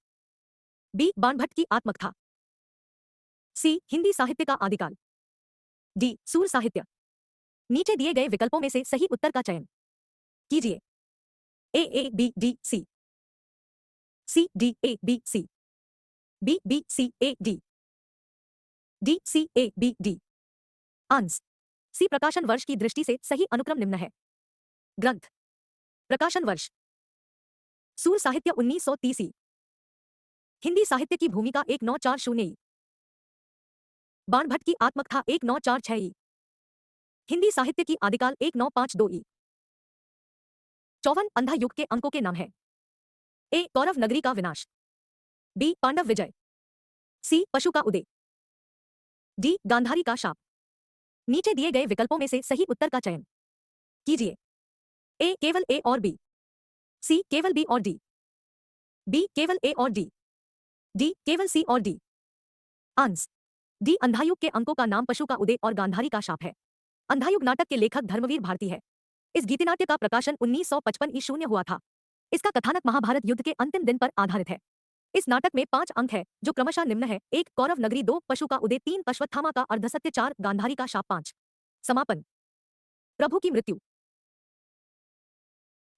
बी बाणभट्ट की आत्मकथा सी हिंदी साहित्य का आदिकाल डी सूर साहित्य। नीचे दिए गए विकल्पों में से सही उत्तर का चयन कीजिए। A B D C C D A B C B B C A D D C A B D. Ans. C प्रकाशन वर्ष की दृष्टि से सही अनुक्रम निम्न है। ग्रंथ प्रकाशन वर्ष सूर साहित्य 1930 हिंदी साहित्य की भूमिका 1940 बाणभट्ट की आत्मकथा 1946 हिंदी साहित्य की आदिकाल 1952 54 अंधा युग के अंकों के नाम है। ए कौरव नगरी का विनाश बी पांडव विजय सी पशु का उदय डी गांधारी का शाप। नीचे दिए गए विकल्पों में से सही उत्तर का चयन कीजिए। ए केवल ए और बी सी केवल बी और डी बी केवल ए और डी डी केवल सी और डी। आंस। डी अंधायुग के अंकों का नाम पशु का उदय और गांधारी का शाप है। अंधायुग नाटक के लेखक धर्मवीर भारती है। इस गीतिनाट्य का प्रकाशन 1955 ईशून्य हुआ था। इसका कथानक महाभारत युद्ध के अंतिम दिन पर आधारित है। इस नाटक में 5 अंक है जो क्रमशः निम्न है। 1 कौरव नगरी 2 पशु का उदय 3 अश्वत्थामा का अर्धसत्य 4 गांधारी का शाप 5 समापन प्रभु की मृत्यु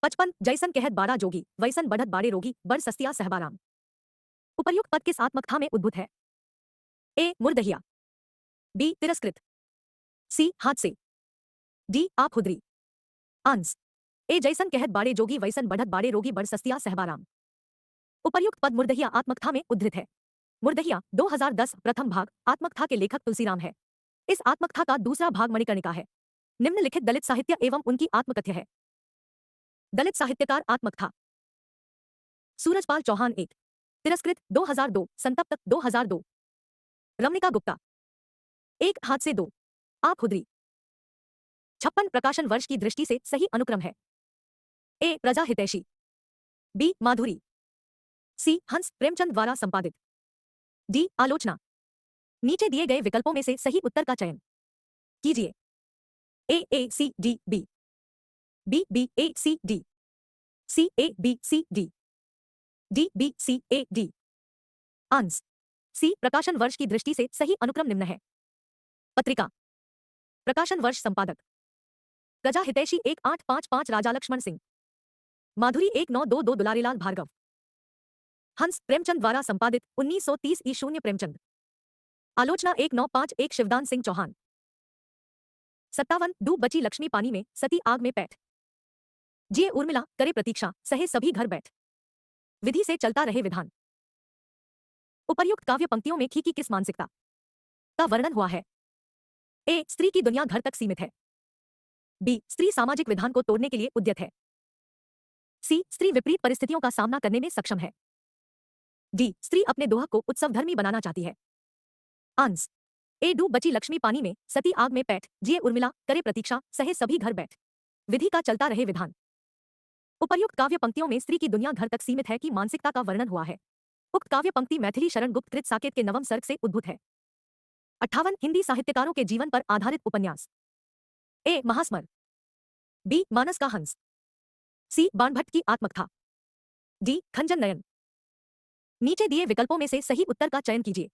55 जैसन कहत बाड़ा जोगी वैसन बढ़त बाड़े रोगी बड़ सस्तिया सहबाराम। उपर्युक्त पद किस आत्मकथा में उद्भूत है। ए मुर्दहिया बी तिरस्कृत सी हाथ से डी आप खुदरी। आंस। ए जैसन कहत बाड़े जोगी वैसन बढ़त बाड़े रोगी बड़ सस्तिया सहबाराम। उपर्युक्त पद मुर्दहिया आत्मकथा में उद्धृत है। मुर्दहिया 2010 प्रथम भाग आत्मकथा के लेखक तुलसीराम है। इस आत्मकथा का दूसरा भाग मणिकर्णिका है। निम्नलिखित दलित साहित्य एवं उनकी आत्मकथ्य है। दलित साहित्यकार आत्मकथा सूरजपाल चौहान 1 तिरस्कृत 2002 संतप्त 2002 रमणिका गुप्ता 1 हाथ से 2 आप खुदरी। 56 प्रकाशन वर्ष की दृष्टि से सही अनुक्रम है। ए प्रजा हितैषी बी माधुरी सी हंस प्रेमचंद द्वारा संपादित डी आलोचना। नीचे दिए गए विकल्पों में से सही उत्तर का चयन कीजिए। A C D B B B A C D C A B C D, D B C A D. Ans C प्रकाशन वर्ष की दृष्टि से सही अनुक्रम निम्न है। पत्रिका, प्रकाशन वर्ष संपादक प्रजा हितैषी 1855 राजा लक्ष्मण सिंह, माधुरी 1922 दुलारीलाल भार्गव, हंस प्रेमचंद द्वारा संपादित 1930 ई शून्य प्रेमचंद, आलोचना 1951 शिवदान सिंह चौहान, 57 डूब बची लक्ष्मी पानी में सती आग में पैठ, जिए उर्मिला करे प्रतीक्षा सहे सभी घर बैठ, विधि से चलता रहे विधान। उपर्युक्त काव्य पंक्तियों में खी की किस मानसिकता का वर्णन हुआ है? ए स्त्री की दुनिया घर तक सीमित है, बी स्त्री सामाजिक विधान को तोड़ने के लिए उद्यत है, सी स्त्री विपरीत परिस्थितियों का सामना करने में सक्षम है, डी स्त्री अपने दोहक को उत्सवधर्मी बनाना चाहती है। आंस ए डूब बची लक्ष्मी पानी में सती आग में पैठ, जिए उर्मिला करे प्रतीक्षा सहे सभी घर बैठ, विधि का चलता रहे विधान। उपर्युक्त काव्य पंक्तियों में स्त्री की दुनिया घर तक सीमित है की मानसिकता का वर्णन हुआ है। उक्त काव्य पंक्ति मैथिली शरण गुप्त कृत साकेत के नवम सर्ग से उद्भूत है। 58 हिंदी साहित्यकारों के जीवन पर आधारित उपन्यास। ए महास्मर, बी मानस का हंस, सी बाणभट्ट की आत्मकथा, डी खंजन नयन। नीचे दिए विकल्पों में से सही उत्तर का चयन कीजिए।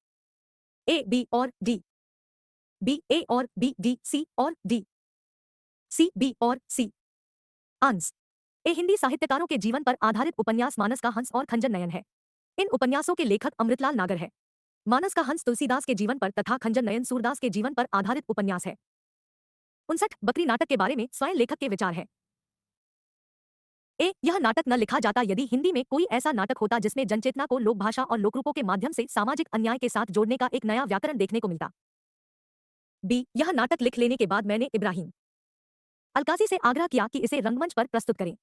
ए बी और डी, बी ए और बी डी सी और डी, सी बी और सी। आंस ए हिंदी साहित्यकारों के जीवन पर आधारित उपन्यास मानस का हंस और खंजन नयन है। इन उपन्यासों के लेखक अमृतलाल नागर है। मानस का हंस तुलसीदास के जीवन पर तथा खंजन नयन सूरदास के जीवन पर आधारित उपन्यास है। 59 बकरी नाटक के बारे में स्वयं लेखक के विचार है। ए यह नाटक न लिखा जाता यदि हिंदी में कोई ऐसा नाटक होता जिसमें जनचेतना को लोक भाषा और लोकरूपों के माध्यम से सामाजिक अन्याय के साथ जोड़ने का एक नया व्याकरण देखने को मिलता। बी यह नाटक लिख लेने के बाद मैंने इब्राहिम अलकाजी से आग्रह किया कि इसे रंगमंच पर प्रस्तुत करें।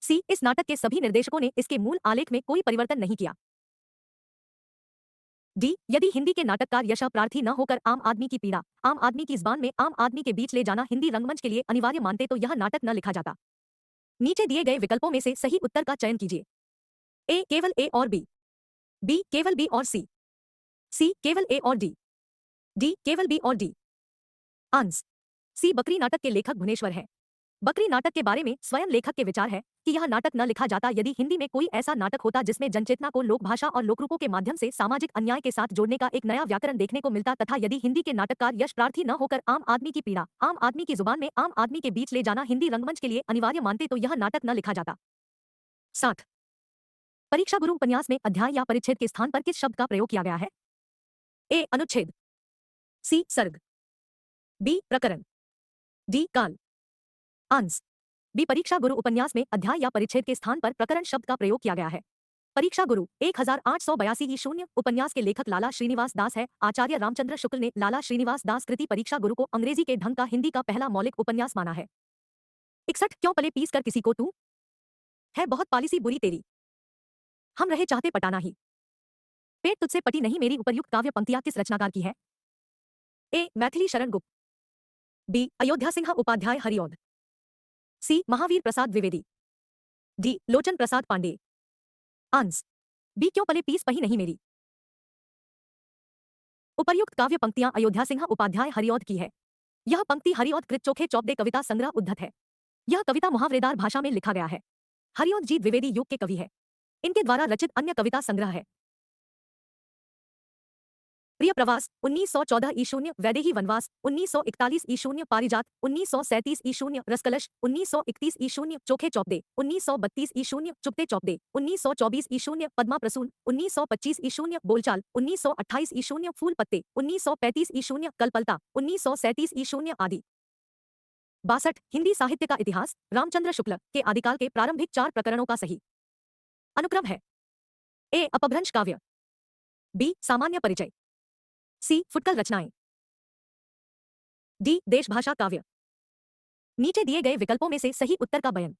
सी इस नाटक के सभी निर्देशकों ने इसके मूल आलेख में कोई परिवर्तन नहीं किया। डी यदि हिंदी के नाटककार यशः प्रार्थी न होकर आम आदमी की पीड़ा, आम आदमी की जुबान में आम आदमी के बीच ले जाना हिंदी रंगमंच के लिए अनिवार्य मानते तो यह नाटक न लिखा जाता। नीचे दिए गए विकल्पों में से सही उत्तर का चयन कीजिए। ए केवल ए और बी केवल बी और सी केवल ए और डी केवल बी और डी। आंस सी बकरी नाटक के लेखक भुवनेश्वर है। बकरी नाटक के बारे में स्वयं लेखक के विचार है कि यह नाटक न लिखा जाता यदि हिंदी में कोई ऐसा नाटक होता जिसमें जनचेतना को लोक भाषा और लोकरूपों के माध्यम से सामाजिक अन्याय के साथ जोड़ने का एक नया व्याकरण देखने को मिलता तथा यदि हिंदी के नाटककार यश प्रार्थी न होकर आम आदमी की पीड़ा, आम आदमी की जुबान में आम आदमी के बीच ले जाना हिंदी रंगमंच के लिए अनिवार्य मानते तो यह नाटक न लिखा जाता। 60 परीक्षा गुरु उपन्यास में अध्याय या परिच्छेद के स्थान पर किस शब्द का प्रयोग किया गया है? ए अनुच्छेद, सी सर्ग, बी प्रकरण, डी काल। आंस बी परीक्षा गुरु उपन्यास में अध्याय या परिच्छेद के स्थान पर प्रकरण शब्द का प्रयोग किया गया है। परीक्षा गुरु 1882 ई शून्य उपन्यास के लेखक लाला श्रीनिवास दास है। आचार्य रामचंद्र शुक्ल ने लाला श्रीनिवास दास कृति परीक्षा गुरु को अंग्रेजी के ढंग का हिंदी का पहला मौलिक उपन्यास माना है। 61 क्यों पले पीस कर किसी को तू है बहुत पॉलिसी बुरी तेरी, हम रहे चाहते पटाना ही, पेट तुझसे पटी नहीं मेरी। उपर्युक्त काव्य पंक्तियां किस रचनाकार की है? ए मैथिली शरण गुप्त, बी अयोध्या सिंह उपाध्याय हरिऔध, सी महावीर प्रसाद द्विवेदी, डी लोचन प्रसाद पांडे। आंस बी क्यों पले पीस पही नहीं मेरी। उपर्युक्त काव्य पंक्तियां अयोध्या सिंह उपाध्याय हरिऔध की है। यह पंक्ति हरिऔध कृत चोखे चौपदे कविता संग्रह उद्धत है। यह कविता मुहावरेदार भाषा में लिखा गया है। हरिऔध जी द्विवेदी युग के कवि है। इनके द्वारा रचित अन्य कविता संग्रह है प्रिय प्रवास 1914 ई शून्य, वैदेही वनवास 1941 ई शून्य, पारिजात 1937 ई शून्य, रसकलश 1931 ई शून्य, चोखे चौपदे 1932 ई शून्य, चुपते चौपदे 1924 ई शून्य, पद्मा प्रसून 1925 ई शून्य, बोलचाल 1928 ई शून्य, फूल पत्ते 1935 ई शून्य, कलपलता 1937 ई शून्य आदि। 62 हिंदी साहित्य का इतिहास रामचंद्र शुक्ल के आदिकाल के प्रारंभिक 4 प्रकरणों का सही अनुक्रम है। ए अपभ्रंश काव्य, बी सामान्य परिचय, सी फुटकल रचनाएं, डी देशभाषा काव्य। नीचे दिए गए विकल्पों में से सही उत्तर का बयान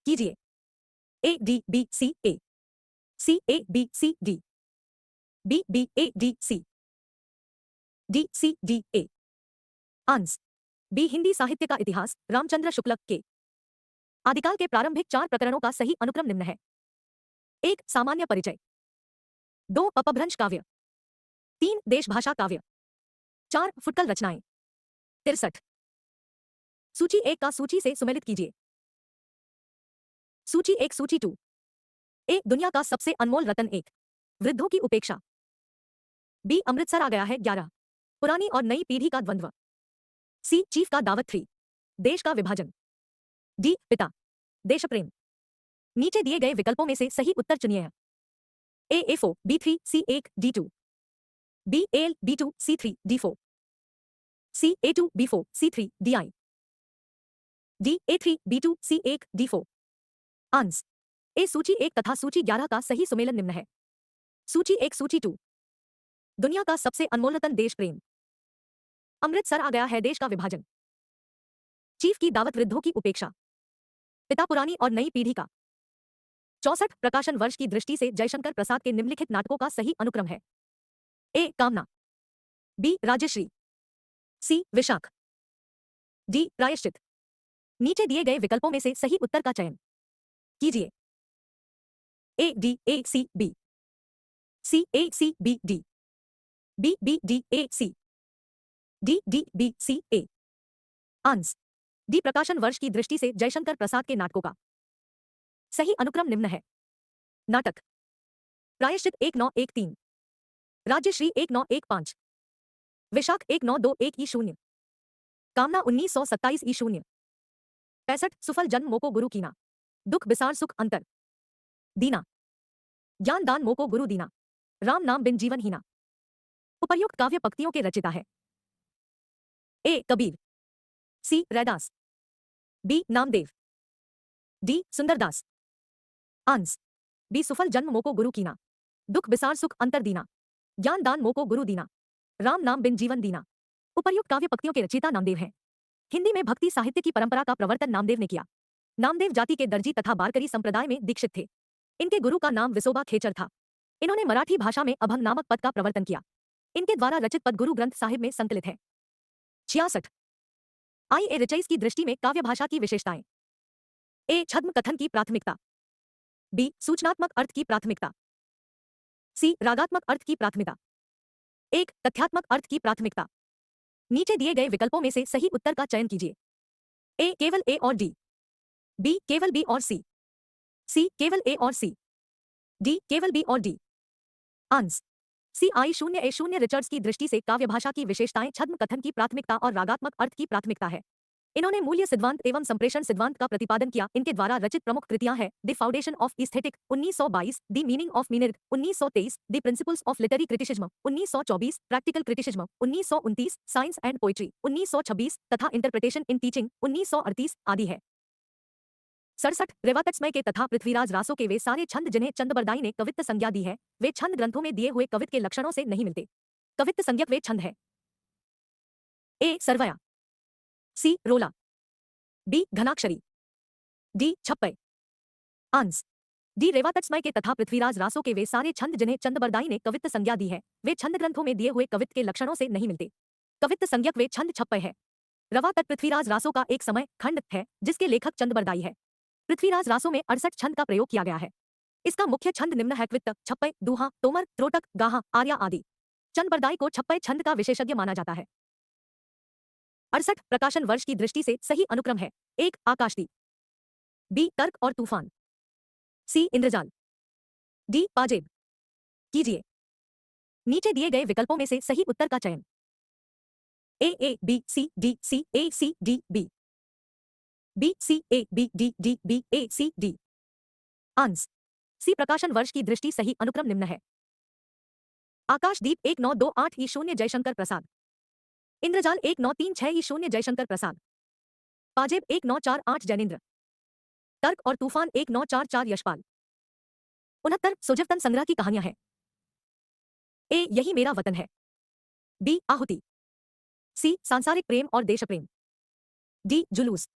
कीजिए। A D B C A, C A B C D, B B A D C, D C D A. Ans B Hindi साहित्य का इतिहास रामचंद्र शुक्ल के आदिकाल के प्रारंभिक 4 प्रकरणों का सही अनुक्रम निम्न है। 1 सामान्य परिचय, 2 अपभ्रंश काव्य, 3 देशभाषा काव्य, 4 फुटकल रचनाएं। 63 सूची 1 का सूची से सुमेलित कीजिए। सूची 1 सूची 2 ए दुनिया का सबसे अनमोल रतन 1 वृद्धों की उपेक्षा। बी अमृतसर आ गया है 11 पुरानी और नई पीढ़ी का द्वंद्व। सी चीफ का दावत 3 देश का विभाजन। डी पिता देशप्रेम। नीचे दिए गए विकल्पों में से सही उत्तर चुनिए। ए A4 B3 C1 D2 B AL B2 C3 D4 C A2 B4 C3 DI D A3 B2 C1 D4 आंस A सूची 1 तथा सूची 11 का सही सुमेलन निम्न है। सूची 1 सूची 2 दुनिया का सबसे अनमोल रतन देश प्रेम। अमृतसर आ गया है देश का विभाजन। चीफ की दावत वृद्धों की उपेक्षा। पिता पुरानी और नई पीढ़ी का। 64 प्रकाशन वर्ष की दृष्टि से जयशंकर प्रसाद के निम्नलिखित नाटकों का सही अनुक्रम है। ए कामना बी राजश्री सी विशाख डी प्रायश्चित। नीचे दिए गए विकल्पों में से सही उत्तर का चयन कीजिए। A D A C B C A C B D B B D A C D D B C A ans D प्रकाशन वर्ष की दृष्टि से जयशंकर प्रसाद के नाटकों का सही अनुक्रम निम्न है। नाटक प्रायश्चित 1913 राज्यश्री 1915 विशाख 1921 कामना 1927 65 सुफल जन्म मोको गुरु कीना दुख बिसार सुख अंतर दीना ज्ञान दान मोको गुरु दीना राम नाम बिन जीवन हीना। उपर्युक्त काव्य पंक्तियों के रचिता है। A Kabir C Raidas B Namdev D Sundardas ans B सुफल जन्म मोको गुरु कीना दुख बिसार सुख अंतर दीना ज्ञान दान मोको गुरु दीना राम नाम बिन जीवन दीना। उपर्युक्त काव्य पंक्तियों के रचयिता नामदेव हैं। हिंदी में भक्ति साहित्य की परंपरा का प्रवर्तन नामदेव ने किया। नामदेव जाति के दर्जी तथा बारकरी संप्रदाय में दीक्षित थे। इनके गुरु का नाम विसोबा खेचर था। इन्होंने मराठी भाषा में अभंग नामक पद का प्रवर्तन किया। इनके द्वारा रचित पद गुरु ग्रंथ साहिब में संकलित है। 66 आई ए रचयिता की दृष्टि में काव्य भाषा की विशेषताएं। ए छद्म कथन की प्राथमिकता बी सूचनात्मक अर्थ की प्राथमिकता सी रागात्मक अर्थ की प्राथमिकता एक तथ्यात्मक अर्थ की प्राथमिकता। नीचे दिए गए विकल्पों में से सही उत्तर का चयन कीजिए। ए केवल ए और डी बी केवल बी और सी केवल ए और सी डी केवल बी और डी आंस सी आई शून्य ए शून्य रिचर्ड्स की दृष्टि से काव्य भाषा की विशेषताएं छद्म कथन की प्राथमिकता और रागात्मक अर्थ की प्राथमिकता है। इन्होंने मूल्य सिद्धांत एवं संप्रेषण सिद्धांत का प्रतिपादन किया। इनके द्वारा रचित प्रमुख कृतियां हैं the foundation of aesthetic 1922, the meaning of meaning 1923, the principles of literary criticism 1924, practical criticism 1929, science and poetry 1926 तथा इंटरप्रिटेशन इन टीचिंग 1938 आदि है। 67 रेवातत्समय के तथा पृथ्वीराज रासो के वे सारे छंद जिन्हें चंदबरदाई ने कवित्त संज्ञा दी है वे छंद ग्रंथों में दिए हुए कवित्त के लक्षणों से नहीं मिलते। कवित्त संज्ञक वे छंद है। ए सरवया सी रोला बी घनाक्षरी डी छप्पय आंस डी रेवातत्समय के तथा पृथ्वीराज रासो के वे सारे छंद जिन्हें चंदबरदाई ने कवित्त संज्ञा दी है वे छंद ग्रंथों में दिए हुए कवित्त के लक्षणों से नहीं मिलते। कवित्त संज्ञक वे छंद छप्पय है। रवा तट पृथ्वीराज रासो का एक समय खंड है जिसके लेखक चंदबरदाई है। पृथ्वीराज रासो में 68 छंद का प्रयोग किया गया है। इसका मुख्य छंद निम्न है क्वित्त छप्पय दूहा तोमर त्रोटक गाहा आर्या आदि। चंदबरदाई को छप्पय छंद का विशेषज्ञ माना जाता है। 68 प्रकाशन वर्ष की दृष्टि से सही अनुक्रम है। एक आकाशदीप बी तर्क और तूफान सी इंद्रजाल डी पाजेब कीजिए। नीचे दिए गए विकल्पों में से सही उत्तर का चयन। A B C D C A C D B B C A B D D B A C D ans C प्रकाशन वर्ष की दृष्टि सही अनुक्रम निम्न है। आकाशदीप 1928 जयशंकर प्रसाद, इंद्रजाल 1936 जयशंकर प्रसाद, पाजेब 1948 जैनेन्द्र, तर्क और तूफान 1944 यशपाल। 69 सुजवतन संग्रह की कहानियां हैं। ए यही मेरा वतन है बी आहुति सी सांसारिक प्रेम और देशप्रेम डी जुलूस।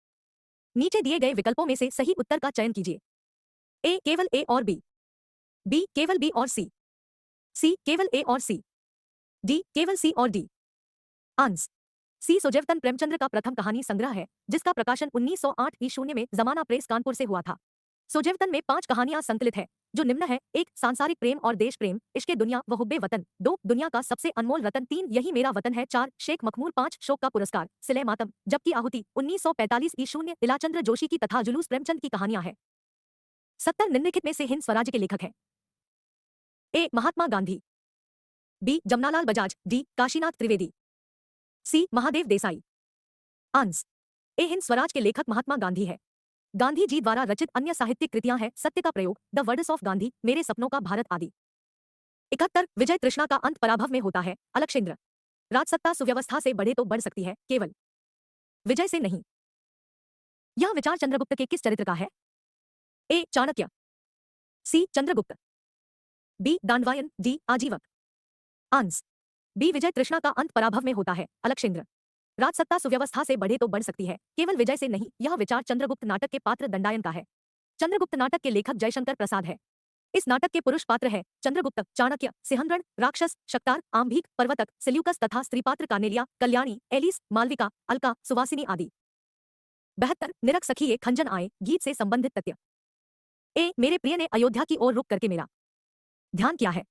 नीचे दिए गए विकल्पों में से सही उत्तर का चयन कीजिए। ए केवल ए और बी केवल बी और सी केवल ए और सी डी केवल सी और डी आंस सी सुजवतन प्रेमचंद्र का प्रथम कहानी संग्रह है जिसका प्रकाशन 1908 में जमाना प्रेस कानपुर से हुआ था। सुजवतन में 5 कहानियां संकलित है जो निम्न है। 1 सांसारिक प्रेम और देश प्रेम, इश्के दुनिया व हुब्बे वतन। 2 दुनिया का सबसे अनमोल रतन। 3 यही मेरा वतन है। 4 शेख मखमूर। 5 शोक का पुरस्कार, सिले मातम। जबकि आहुति 1945 इलाचंद्र जोशी की तथा जुलूस प्रेमचंद की कहानियां हैं। 70 निम्नलिखित में से हिंद स्वराज्य के लेखक हैं? ए महात्मा गांधी, बी जमनालाल बजाज, डी काशीनाथ त्रिवेदी, सी महादेव देसाई। आंस ए हिंद स्वराज के लेखक महात्मा गांधी है। गांधी जी द्वारा रचित अन्य साहित्यिक कृतियां हैं सत्य का प्रयोग, द वर्ड्स ऑफ गांधी, मेरे सपनों का भारत आदि। 71 विजय तृष्णा का अंत पराभव में होता है, अलक्षेंद्र। राजसत्ता सुव्यवस्था से बढ़े तो बढ़ सकती है, केवल विजय से नहीं। यह विचार चंद्रगुप्त के किस चरित्र का है? ए चाणक्य, सी चंद्रगुप्त, बी दांडवायन, डी आजीवक। आंस बी विजय तृष्णा का अंत पराभव में होता है, अलक्षेंद्र। राजसत्ता सुव्यवस्था से बढ़े तो बढ़ सकती है, केवल विजय से नहीं। यह विचार चंद्रगुप्त नाटक के पात्र दंडायन का है। चंद्रगुप्त नाटक के लेखक जयशंकर प्रसाद है। इस नाटक के पुरुष पात्र है चंद्रगुप्त, चाणक्य, सिंहद्रण, राक्षस, शक्तार, आम्भीक, पर्वतक, सिल्यूकस तथा स्त्री पात्र कानेलिया, कल्याणी, एलिस, मालविका, अलका, सुवासिनी आदि। 72 निरख सखिये खंजन आए, गीत से संबंधित तथ्य। ए मेरे प्रिय ने अयोध्या की ओर रुक करके मेरा ध्यान किया है।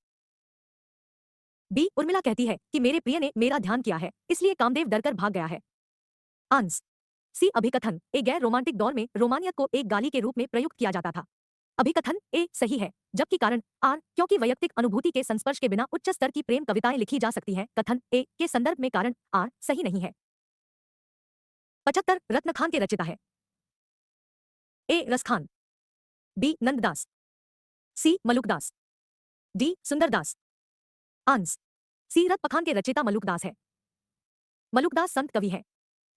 बी उर्मिला कहती है कि मेरे प्रिय ने मेरा ध्यान किया है, इसलिए कामदेव डरकर भाग गया है। आंस सी अभिकथन ए गैर रोमांटिक दौर में रोमानियत को एक गाली के रूप में प्रयुक्त किया जाता था। अभिकथन ए सही है, जबकि कारण आर क्योंकि वैयक्तिक अनुभूति के संस्पर्श के बिना उच्च स्तर की प्रेम कविताएं लिखी जा सकती हैं। कथन ए के संदर्भ में कारण आर सही नहीं है। 75 रत्न खान के रचिता है। ए रसखान, बी नंददास, सी मलुकदास, डी सुंदरदास। आंस सी रत्नखान के रचिता मलुकदास है। मलुकदास संत कवि हैं।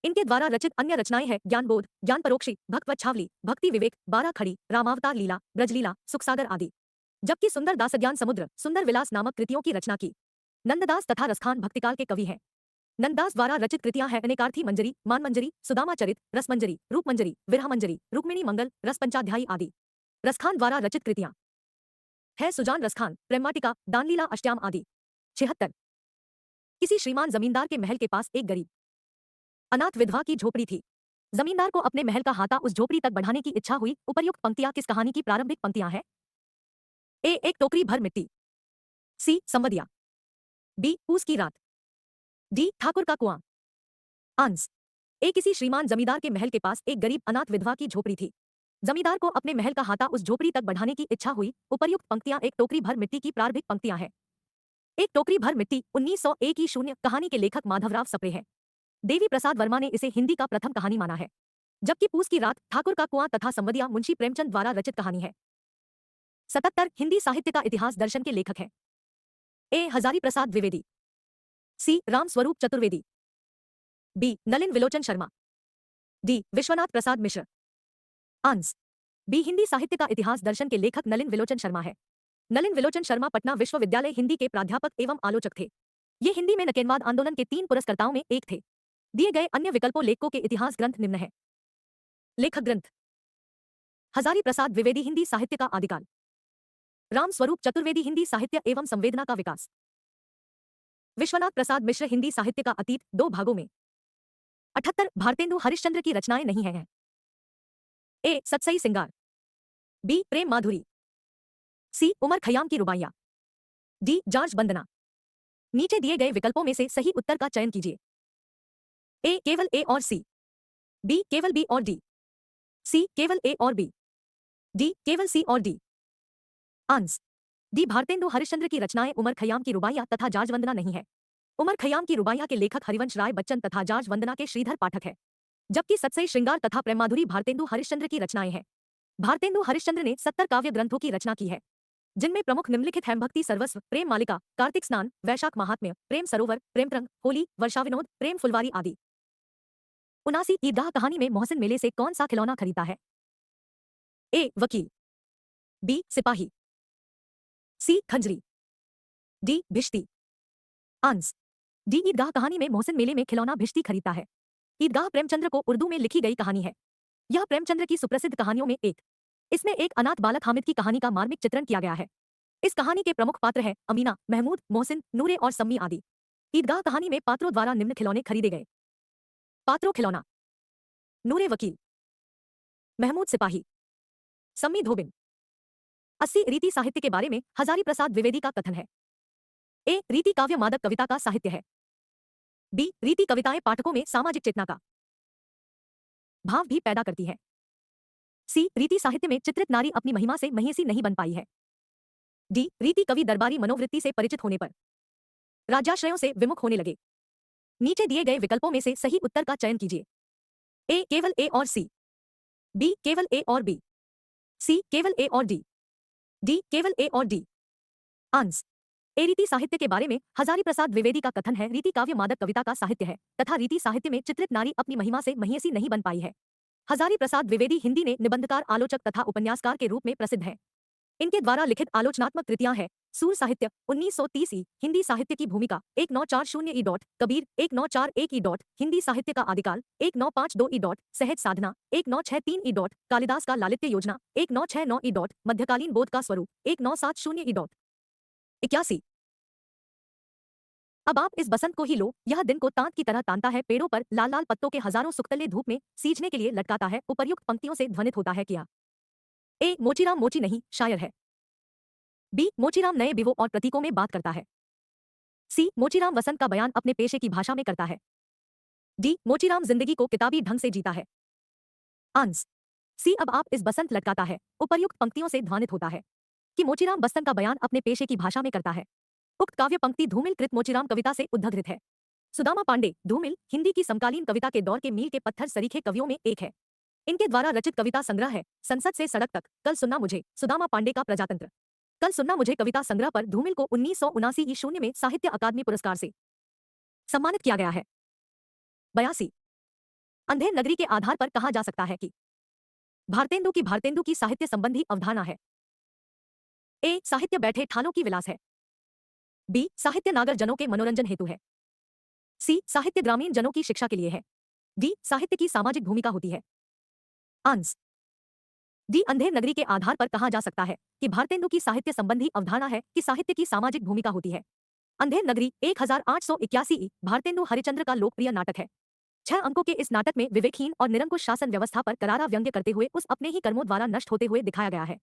इनके द्वारा रचित अन्य रचनाएं हैं ज्ञानबोध, ज्ञान परोक्षी, भक्तवत छावली, भक्ति विवेक, 12 खड़ी, रामावतार लीला, ब्रजलीला, सुखसागर आदि। जबकि सुंदरदास ज्ञान समुद्र, सुंदर विलास नामक कृतियों की रचना की। नंददास तथा रसखान भक्तिकाल के कवि हैं। नंददास द्वारा रचित कृतियां हैं अनेकार्थी मंजरी, मान मंजरी, सुदामा चरित, रस मंजरी, रूप मंजरी, विरह मंजरी, रुक्मिणी मंगल, रस पंचाध्यायी आदि। रसखान द्वारा रचित कृतियां है सुजान रसखान, प्रेमाटिका, दानलीला अष्टयाम आदि। 76 किसी श्रीमान जमींदार के महल के पास एक गरीब अनाथ विधवा की झोपड़ी थी। जमींदार को अपने महल का हाथा उस झोपड़ी तक बढ़ाने की इच्छा हुई। उपर्युक्त पंक्तियां किस कहानी की प्रारंभिक पंक्तियां हैं? ए एक टोकरी भर मिट्टी, सी संवदिया, बी पूस की रात, डी ठाकुर का कुआं। आंस ए किसी श्रीमान जमींदार के महल के पास एक गरीब अनाथ विधवा की झोपड़ी थी। जमींदार को अपने महल का हाथा उस झोपड़ी तक बढ़ाने की इच्छा हुई। उपर्युक्त पंक्तियां एक टोकरी भर मिट्टी की प्रारंभिक पंक्तियां हैं। एक टोकरी भर मिट्टी 1901 की शून्य कहानी के लेखक माधवराव सप्रे हैं। देवी प्रसाद वर्मा ने इसे हिंदी का प्रथम कहानी माना है, जबकि पूस की रात, ठाकुर का कुआं तथा संवदिया मुंशी प्रेमचंद द्वारा रचित कहानी है। 77 हिंदी साहित्य का इतिहास दर्शन के लेखक हैं। ए हजारी प्रसाद द्विवेदी, सी Ram Swaroop Chaturvedi, B Nalin विलोचन Sharma, D Vishwanath Prasad Mishra. आंस B Hindi साहित्य का इतिहास दर्शन के लेखक नलिन विलोचन शर्मा है। नलिन विलोचन शर्मा पटना विश्वविद्यालय हिंदी के प्राध्यापक एवं आलोचक थे। ये हिंदी में नकेनवाद आंदोलन के 3 पुरस्कर्ताओं में एक थे। दिए गए अन्य विकल्पों लेखकों के इतिहास ग्रंथ निम्न है। लेखक ग्रंथ: हजारी प्रसाद द्विवेदी हिंदी साहित्य का आदिकाल, राम स्वरूप चतुर्वेदी हिंदी साहित्य एवं संवेदना का विकास, विश्वनाथ प्रसाद मिश्र हिंदी साहित्य का अतीत, 2 भागों में। 78 भारतेंदु हरिश्चंद्र की रचनाएं नहीं हैं। ए सतसई सिंगार, बी प्रेम माधुरी, सी उमर खयाम की रुबाइयां, डी जॉर्ज बंदना। नीचे दिए गए विकल्पों में से सही उत्तर का चयन कीजिए। ए केवल ए और सी, बी केवल बी और डी, सी केवल ए और बी, डी केवल सी और डी। आंस डी भारतेंदु हरिश्चंद्र की रचनाएं उमर खयाम की रुबाइयां तथा जॉर्ज वंदना नहीं है। उमर खयाम की रुबाइयां के लेखक हरिवंश राय बच्चन तथा जॉर्ज वंदना के श्रीधर पाठक है, जबकि सतसई श्रृंगार तथा प्रेमाधुरी भारतेंदु हरिश्चंद्र की रचनाएं हैं। भारतेंदु हरिश्चंद्र ने 70 काव्य ग्रंथों की रचना की है, जिनमें प्रमुख निम्नलिखित हैं: भक्ति सर्वस्व, प्रेम मालिका, कार्तिक स्नान, वैशाख महात्म्य, प्रेम सरोवर, प्रेम तरंग, होली, वर्षा विनोद, प्रेम फुलवारी आदि। 79 ईदगाह कहानी में मोहसिन मेले से कौन सा खिलौना खरीदता है? ए वकील, बी सिपाही, सी खंजरी, डी भिश्ती। आंस डी ईदगाह कहानी में मोहसिन मेले में खिलौना भिश्ती खरीदता है। ईदगाह प्रेमचंद्र को उर्दू में लिखी गई कहानी है। यह प्रेमचंद्र की सुप्रसिद्ध कहानियों में एक। इसमें एक अनाथ बालक हामिद की कहानी का मार्मिक चित्रण किया गया है। इस कहानी के प्रमुख पात्र हैं अमीना, महमूद, मोहसिन, नूरे और सम्मी आदि। ईदगाह कहानी में पात्रों द्वारा निम्न खिलौने खरीदे गए। पात्रों: खिलौना, नूरे वकील, महमूद सिपाही, सम्मी धोबिन। 80 रीति साहित्य के बारे में हजारी प्रसाद द्विवेदी का कथन है। ए रीति काव्य मादक कविता का साहित्य है, बी रीति कविताएं पाठकों में सामाजिक चेतना का भाव भी पैदा करती है, सी रीति साहित्य में चित्रित नारी अपनी महिमा से महेसी नहीं बन पाई है। डी रीति कवि दरबारी मनोवृत्ति से परिचित होने पर राज्याश्रयों से विमुख होने लगे। नीचे दिए गए विकल्पों में से सही उत्तर का चयन कीजिए। ए केवल ए और सी, बी केवल ए और बी, सी केवल ए और डी केवल ए और डी। आंस ए रीति साहित्य के बारे में हजारी प्रसाद द्विवेदी का कथन है, रीति काव्य मादक कविता का साहित्य है तथा रीति साहित्य में चित्रित नारी अपनी महिमा से महेसी नहीं बन पाई है। हजारी प्रसाद द्विवेदी हिंदी में निबंधकार, आलोचक तथा उपन्यासकार के रूप में प्रसिद्ध हैं। इनके द्वारा लिखित आलोचनात्मक कृतियां हैं सूर साहित्य 1930 ई, हिंदी साहित्य की भूमिका 1940 E dot, Kabir 1941 E dot, Hindi साहित्य का आदिकाल 1952 ई डॉट, सहज साधना 1963 ई डॉट, कालिदास का लालित्य योजना 1969 ई डॉट, मध्यकालीन बोध का स्वरूप 1970 ई डॉट। 81। अब आप इस बसंत को ही लो, यह दिन को तांत की तरह तानता है, पेड़ों पर लाल लाल पत्तों के हजारों सुख्तले धूप में सींचने के लिए लटकाता है, उपर्युक्त पंक्तियों से ध्वनित होता है क्या? ए मोचीराम मोची नहीं, शायर है। बी मोचीराम नए विवो और प्रतीकों में बात करता है। सी मोचीराम वसंत का बयान अपने पेशे की भाषा में करता है। डी मोचीराम जिंदगी को किताबी ढंग से जीता है। आंस सी अब आप इस बसंत लटकाता है उपर्युक्त पंक्तियों से ध्वनित होता है कि मोचीराम बसंत का बयान अपने पेशे की भाषा में करता है। उक्त काव्य पंक्ति धूमिल कृत मोचीराम कविता से उद्धृत है। सुदामा पांडे, धूमिल हिंदी की समकालीन कविता के दौर के मील के पत्थर सरीखे कवियों में एक है। इनके द्वारा रचित कविता संग्रह है संसद से सड़क तक, कल सुनना मुझे, सुदामा पांडे का प्रजातंत्र। कल सुनना मुझे कविता संग्रह पर धूमिल को 1979 में साहित्य अकादमी पुरस्कार से सम्मानित किया गया है। 82। अंधेर नगरी के आधार पर कहा जा सकता है कि भारतेंदु की साहित्य संबंधी अवधारणा है। ए साहित्य बैठे ठालों की विलास है। बी साहित्य नागर जनों के मनोरंजन हेतु है। सी साहित्य ग्रामीण जनों की शिक्षा के लिए है। डी साहित्य की सामाजिक भूमिका होती है। आंस डी अंधेर नगरी के आधार पर कहा जा सकता है कि भारतेंदु की साहित्य संबंधी अवधारणा है कि साहित्य की सामाजिक भूमिका होती है। अंधेर नगरी 1881 ई भारतेंदु हरिचंद्र का लोकप्रिय नाटक है। 6 अंकों के इस नाटक में विवेकहीन और निरंकुश शासन व्यवस्था पर करारा व्यंग्य करते हुए उस अपने ही कर्मों द्वारा नष्ट होते हुए दिखाया गया है।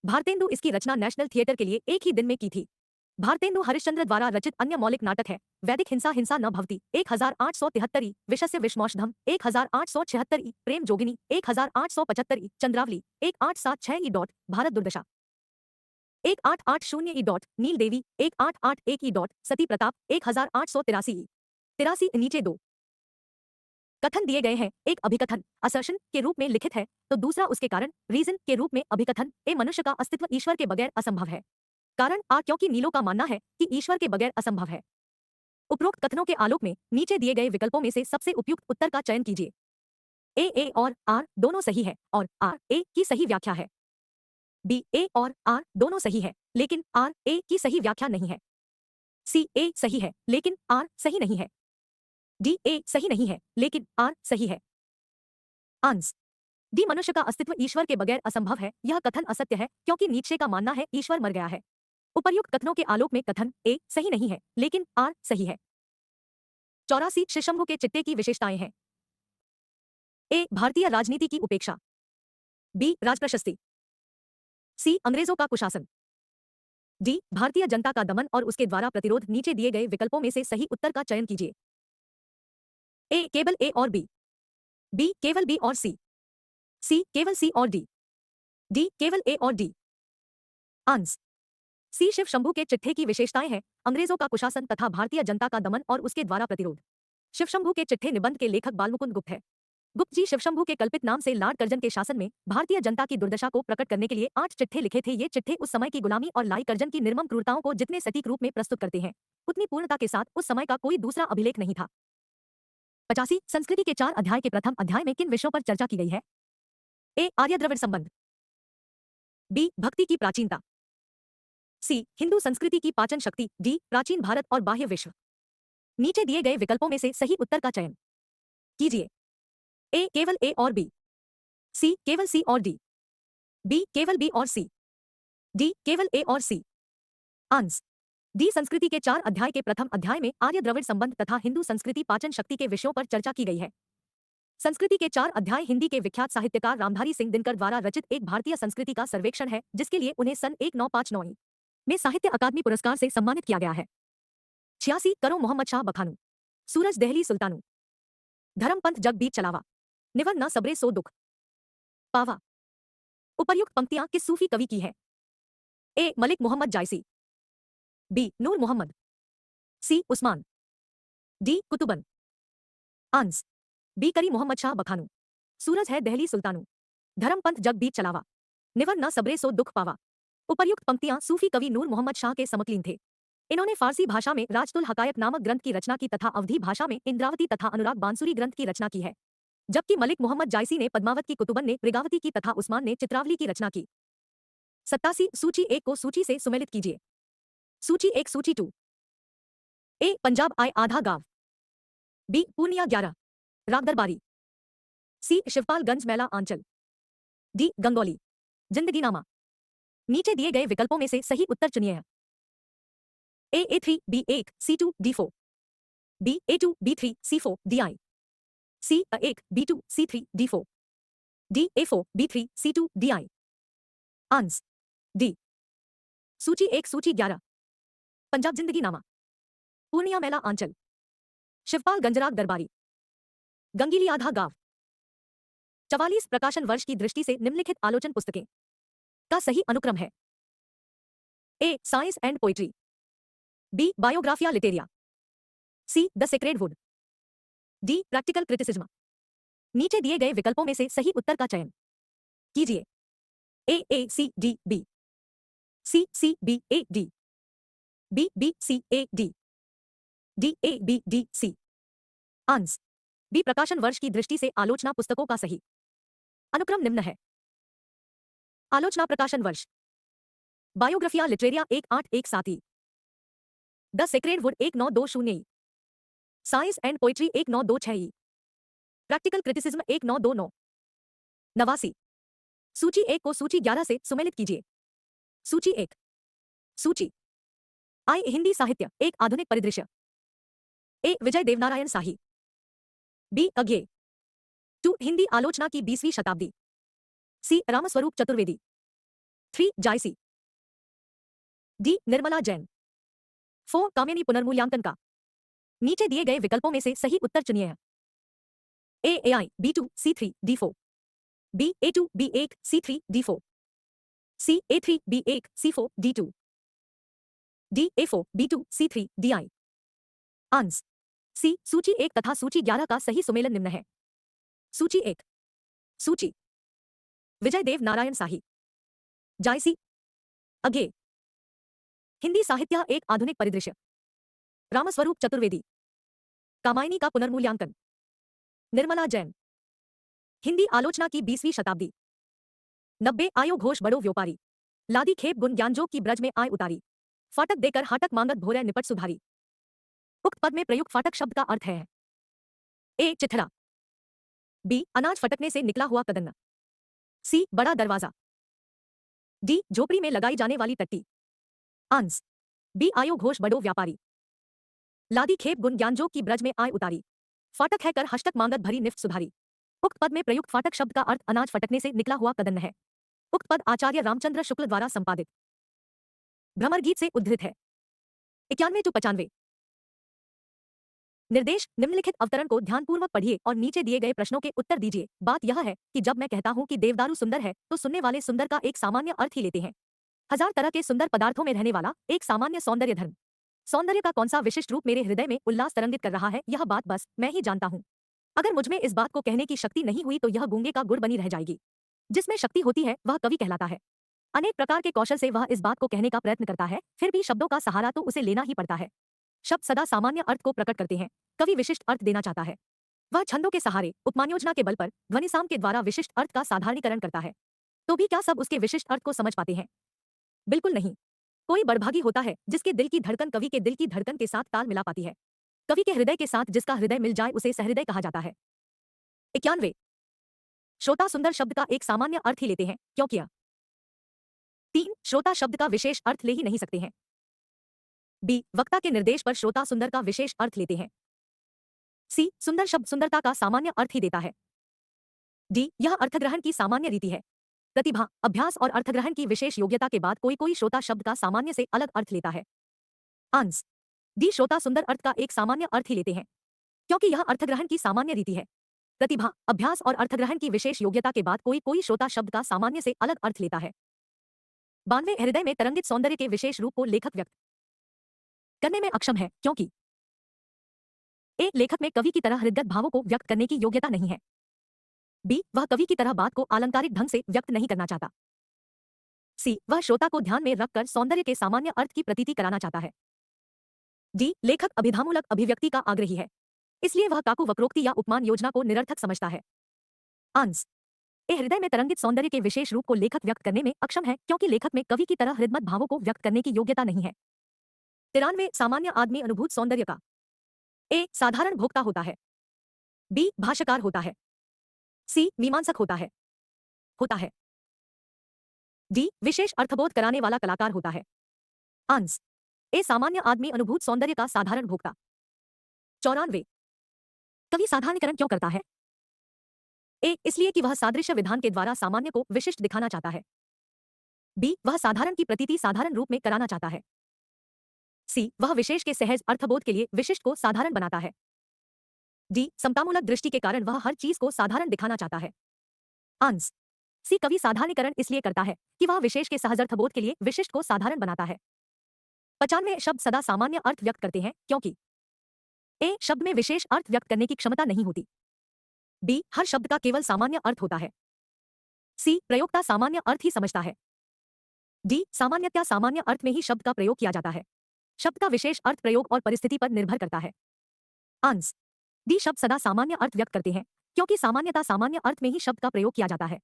भारतेंदु इसकी रचना नेशनल थिएटर के लिए एक ही दिन में की थी। भारतेंदु हरिश्चंद्र द्वारा रचित अन्य मौलिक नाटक है वैदिक हिंसा हिंसा न भवती 1873 ई, विषस्य विषमौषधम 1876 ई, प्रेम जोगिनी 1875 ई, चंद्रावली 1876 ई डॉट, भारत दुर्दशा 1880 ई डॉट, नील देवी 1881 ई डॉट, सती प्रताप 1883 ई। 83 नीचे दो कथन दिए गए हैं, एक अभिकथन असर्शन के रूप में लिखित है तो दूसरा उसके कारण रीजन के रूप में अभिकथन। ए मनुष्य का अस्तित्व ईश्वर के बगैर असंभव है। कारण आ क्योंकि नीलों का मानना है कि ईश्वर के बगैर असंभव है। उपरोक्त कथनों के आलोक में नीचे दिए गए विकल्पों में से सबसे उपयुक्त उत्तर का चयन कीजिए। ए और आर दोनों सही है और आर ए की सही व्याख्या है। बी ए और आर दोनों सही है लेकिन आर ए की सही व्याख्या नहीं है। सी ए सही है लेकिन आर सही नहीं है। डी ए सही नहीं है लेकिन आर सही है। आंस डी मनुष्य का अस्तित्व ईश्वर के बगैर असंभव है, यह कथन असत्य है क्योंकि नीचे का मानना है ईश्वर मर गया है। उपर्युक्त कथनों के आलोक में कथन ए सही नहीं है लेकिन आर सही है। 84 श्रीशंभु के चिट्टे की विशेषताएं हैं। ए भारतीय राजनीति की उपेक्षा। बी राजप्रशस्ति। सी अंग्रेजों का कुशासन। डी भारतीय जनता का दमन और उसके द्वारा प्रतिरोध। नीचे दिए गए विकल्पों में से सही उत्तर का चयन कीजिए। ए केवल ए और बी केवल बी और सी केवल सी और डी केवल ए और डी। आंस सी शिव शंभू के चिट्ठे की विशेषताएं हैं अंग्रेजों का कुशासन तथा भारतीय जनता का दमन और उसके द्वारा प्रतिरोध। शिवशंभू के चिट्ठे निबंध के लेखक बालमुकुंद गुप्त है। गुप्त जी शिवशंभू के कल्पित नाम से लॉर्ड कर्जन के शासन में भारतीय जनता की दुर्दशा को प्रकट करने के लिए 8 चिट्ठे लिखे थे। ये चिट्ठे उस समय की गुलामी और लाई कर्जन की निर्मम क्रूरताओं को जितने सटीक रूप में प्रस्तुत करते हैं उतनी पूर्णता के साथ उस समय का कोई दूसरा अभिलेख नहीं था। 85 संस्कृति के 4 अध्याय के प्रथम अध्याय में किन विषयों पर चर्चा की गई है? ए आर्य द्रविड़ संबंध। बी भक्ति की प्राचीनता। सी हिंदू संस्कृति की पाचन शक्ति। डी प्राचीन भारत और बाह्य विश्व। नीचे दिए गए विकल्पों में से सही उत्तर का चयन कीजिए। ए केवल ए और सी केवल सी और बी केवल बी और डी केवल ए और आंस डी संस्कृति के 4 अध्याय के प्रथम अध्याय में आर्य द्रविड़ संबंध तथा हिंदू संस्कृति पाचन शक्ति के विषयों पर चर्चा की गई है। संस्कृति के 4 अध्याय हिंदी के विख्यात साहित्यकार रामधारी सिंह दिनकर द्वारा रचित एक भारतीय संस्कृति का सर्वेक्षण है जिसके लिए उन्हें सन 1959 में साहित्य अकादमी पुरस्कार से सम्मानित किया गया है। 86 करो मोहम्मद शाह बखानू। सूरज दहली सुल्तानू। धर्मपंथ जग बीत चलावा। निवर न सबरे सो दुख पावा। उपर्युक्त पंक्तियां किस सूफी कवि की हैं? ए मलिक मोहम्मद जायसी, बी नूर मोहम्मद, सी उस्मान, डी कुतुबन, आंस, बी करी मोहम्मद शाह बखानू, सूरज है दहली सुल्तानू, धर्म पंथ जग बीत चलावा, निवर न सबरे सो दुख पावा। उपर्युक्त पंक्तियां सूफी कवि नूर मोहम्मद शाह के समकालीन थे। इन्होंने फारसी भाषा में राजतुल हकायक नामक ग्रंथ की रचना की तथा अवधी भाषा में इंद्रावती तथा अनुराग बांसुरी ग्रंथ की रचना की है, जबकि मलिक मोहम्मद जायसी ने पद्मावत की, कुतुबन ने मृगावती की तथा उस्मान ने चित्रावली की रचना की। 87 सूची 1 को सूची से सुमेलित कीजिए। सूची 1 सूची 2। ए पंजाब आए आधा गांव, बी पूर्णिया 11 रागदरबारी, सी शिवपालगंज मैला आंचल, डी गंगौली जिंदगीनामा। नीचे दिए गए विकल्पों में से सही उत्तर चुनिए। A3 B1 C2 D4, B A2 B3 C4 DI, C A1 B2 C3 D4, D A4 B3 C2 DI। Ans D. सूची 1 सूची 11 पंजाब जिंदगीनामा, पूर्णिया मैला आंचल, शिवपाल गंजराग दरबारी, गंगीली आधा गांव। 44 प्रकाशन वर्ष की दृष्टि से निम्नलिखित आलोचन पुस्तकें का सही अनुक्रम है? A science and poetry, B Biographia Literaria, C the sacred wood, D practical criticism. नीचे दिए गए विकल्पों में से सही उत्तर का चयन कीजिए। A C D B, C B A D, B C A D, D A B D C. Ans B प्रकाशन वर्ष की दृष्टि से आलोचना पुस्तकों का सही अनुक्रम निम्न है। आलोचना प्रकाशन वर्ष, Biographia Literaria 1817, the sacred would 1920, science and poetry 1926, practical criticism 1929। 89 सूची 1 को सूची 11 से सुमेलित कीजिए। सूची 1 सूची आई हिंदी साहित्य एक आधुनिक परिदृश्य, ए विजय देवनारायण शाही, बी अज्ञेय, 2 हिंदी आलोचना की 20वीं शताब्दी, सी रामस्वरूप चतुर्वेदी, 3 जायसी, डी निर्मला जैन, 4 कामिनी पुनर्मूल्यांकन का। नीचे दिए गए विकल्पों में से सही उत्तर चुनिए। A I B2 C3 D4, B A2 B1 C3 D4, C A3 B1 C4 D2, D A4 B2 C3 DI। Answer C सूची 1 तथा सूची 11 का सही सुमेलन निम्न है। सूची 1 सूची विजय देव नारायण शाही, जायसी, अज्ञेय, हिंदी साहित्य एक आधुनिक परिदृश्य, रामस्वरूप चतुर्वेदी, कामायनी का पुनर्मूल्यांकन, निर्मला जैन, हिंदी आलोचना की 20वीं शताब्दी, 90 आयो घोष बड़ो व्यापारी, लादी खेप गुण ज्ञानजोग की ब्रज में आय उतारी, फाटक देकर हाटक मांगत भोरे निपट सुधारी। उक्त पद में प्रयुक्त फाटक शब्द का अर्थ है ए चिथड़ा, बी अनाज फटकने से निकला हुआ कदन्न, सी बड़ा दरवाजा, डी झोपड़ी में लगाई जाने वाली टट्टी। आंस बी आयो घोष बड़ो व्यापारी, लादी खेप गुण ज्ञानजोग की ब्रज में आय उतारी, फाटक है कर हष्टक मांगत भरी निफ्ट सुधारी। उक्त पद में प्रयुक्त फाटक शब्द का अर्थ अनाज फटकने से निकला हुआ कदन्न है। उक्त पद आचार्य रामचंद्र शुक्ल द्वारा संपादित भ्रमर गीत से उद्धृत है। 91-95। निर्देश निम्नलिखित अवतरण को ध्यानपूर्वक पढ़िए और नीचे दिए गए प्रश्नों के उत्तर दीजिए। बात यह है कि जब मैं कहता हूं कि देवदारू सुंदर है तो सुनने वाले सुंदर का एक सामान्य अर्थ ही लेते हैं। हजार तरह के सुंदर पदार्थों में रहने वाला एक सामान्य सौंदर्य धर्म। सौंदर्य का कौन सा विशिष्ट रूप मेरे हृदय में उल्लास तरंगित कर रहा है, यह बात बस मैं ही जानता हूँ। अगर मुझमें इस बात को कहने की शक्ति नहीं हुई तो यह गूंगे का गुड़ बनी रह जाएगी। जिसमें शक्ति होती है वह कवि कहलाता है। अनेक प्रकार के कौशल से वह इस बात को कहने का प्रयत्न करता है, फिर भी शब्दों का सहारा तो उसे लेना ही पड़ता है। शब्द सदा सामान्य अर्थ को प्रकट करते हैं, कवि विशिष्ट अर्थ देना चाहता है। वह छंदों के सहारे, उपमायोजना के बल पर, ध्वनिसाम के द्वारा विशिष्ट अर्थ का साधारणीकरण करता है। तो भी क्या सब उसके विशिष्ट अर्थ को समझ पाते हैं? बिल्कुल नहीं। कोई बड़भागी होता है जिसके दिल की धड़कन कवि के दिल की धड़कन के साथ ताल मिला पाती है। कवि के हृदय के साथ जिसका हृदय मिल जाए उसे सहृदय कहा जाता है। 91 श्रोता सुंदर शब्द का एक सामान्य अर्थ ही लेते हैं, क्योंकि 3 श्रोता शब्द का विशेष अर्थ ले ही नहीं सकते हैं। बी वक्ता के निर्देश पर श्रोता सुंदर का विशेष अर्थ लेते हैं। सी सुंदर शब्द सुंदरता का सामान्य अर्थ ही देता है। डी यह अर्थग्रहण की सामान्य रीति है। प्रतिभा, अभ्यास और अर्थग्रहण की विशेष योग्यता के बाद कोई कोई श्रोता शब्द का सामान्य से अलग अर्थ लेता है। आंस डी श्रोता सुंदर अर्थ का एक सामान्य अर्थ ही लेते हैं, क्योंकि यह अर्थग्रहण की सामान्य रीति है। प्रतिभा, अभ्यास और अर्थग्रहण की विशेष योग्यता के बाद कोई कोई श्रोता शब्द का सामान्य से अलग अर्थ लेता है। 92 हृदय में तरंगित सौंदर्य के विशेष रूप को लेखक व्यक्त करने में अक्षम है क्योंकि ए लेखक में कवि की तरह हृदयगत भावों को व्यक्त करने की योग्यता नहीं है। बी वह कवि की तरह बात को आलंकारिक ढंग से व्यक्त नहीं करना चाहता। सी वह श्रोता को ध्यान में रखकर सौंदर्य के सामान्य अर्थ की प्रतीति कराना चाहता है। डी लेखक अभिधामूलक अभिव्यक्ति का आग्रही है, इसलिए वह काकु वक्रोक्ति या उपमान योजना को निरर्थक समझता है। आंस ए हृदय में तरंगित सौंदर्य के विशेष रूप को लेखक व्यक्त करने में अक्षम है क्योंकि लेखक में कवि की तरह हृदयगत भावों को व्यक्त करने की योग्यता नहीं है। 93 सामान्य आदमी अनुभूत सौंदर्य का ए साधारण भोक्ता होता है, बी भाष्यकार होता है, सी मीमांसक होता है, डी विशेष अर्थबोध कराने वाला कलाकार होता है। आंस ए सामान्य आदमी अनुभूत सौंदर्य का साधारण भोक्ता। 94 कवि साधारणीकरण क्यों करता है? ए इसलिए कि वह सादृश्य विधान के द्वारा सामान्य को विशिष्ट दिखाना चाहता है। बी वह साधारण की प्रतीति साधारण रूप में कराना चाहता है। सी वह विशेष के सहज अर्थबोध के लिए विशिष्ट को साधारण बनाता है। डी समतामूलक दृष्टि के कारण वह हर चीज को साधारण दिखाना चाहता है। आंस सी कवि साधारणीकरण इसलिए करता है कि वह विशेष के सहज अर्थबोध के लिए विशिष्ट को साधारण बनाता है। 95 शब्द सदा सामान्य अर्थ व्यक्त करते हैं क्योंकि ए शब्द में विशेष अर्थ व्यक्त करने की क्षमता नहीं होती। बी हर शब्द का केवल सामान्य अर्थ होता है। सी प्रयोक्ता सामान्य अर्थ ही समझता है। डी सामान्यतया सामान्य अर्थ में ही शब्द का प्रयोग किया जाता है। शब्द का विशेष अर्थ प्रयोग और परिस्थिति पर निर्भर करता है। आंस डी शब्द सदा सामान्य अर्थ व्यक्त करते हैं क्योंकि सामान्यता सामान्य अर्थ में ही शब्द का प्रयोग किया जाता है।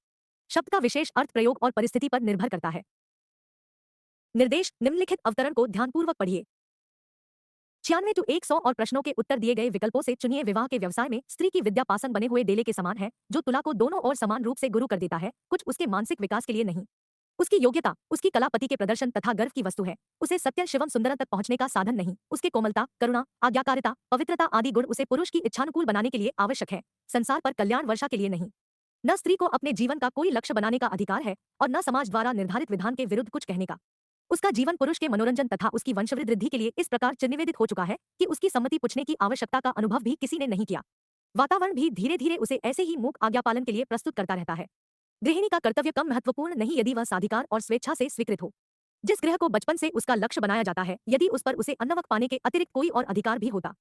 शब्द का विशेष अर्थ प्रयोग और परिस्थिति पर निर्भर करता है। निर्देश निम्नलिखित अवतरण को ध्यानपूर्वक पढ़िए। 96 to 100 और प्रश्नों के उत्तर दिए गए विकल्पों से चुनिए। विवाह के व्यवसाय में स्त्री की विद्या पासन बने हुए डेले के समान है जो तुला को दोनों ओर समान रूप से गुरु कर देता है। कुछ उसके मानसिक विकास के लिए नहीं, उसकी योग्यता उसकी कला पति के प्रदर्शन तथा गर्व की वस्तु है। उसे सत्य शिवम सुंदरम तक पहुंचने का साधन नहीं। उसके कोमलता, करुणा, आज्ञाकारिता, पवित्रता आदि गुण उसे पुरुष की इच्छानुकूल बनाने के लिए आवश्यक है, संसार पर कल्याण वर्षा के लिए नहीं। न स्त्री को अपने जीवन का कोई लक्ष्य बनाने का अधिकार है और न समाज द्वारा निर्धारित विधान के विरुद्ध कुछ कहने का। उसका जीवन पुरुष के मनोरंजन तथा उसकी वंशवृद्धि के लिए इस प्रकार चिन्निवेदित हो चुका है कि उसकी सम्मति पूछने की आवश्यकता का अनुभव भी किसी ने नहीं किया। वातावरण भी धीरे धीरे उसे ऐसे ही मूक आज्ञापालन के लिए प्रस्तुत करता रहता है। गृहिणी का कर्तव्य कम महत्वपूर्ण नहीं यदि वह साधिकार और स्वेच्छा से स्वीकृत हो। जिस गृह को बचपन से उसका लक्ष्य बनाया जाता है, यदि उस पर उसे अन्नवक पाने के अतिरिक्त कोई और अधिकार भी होता।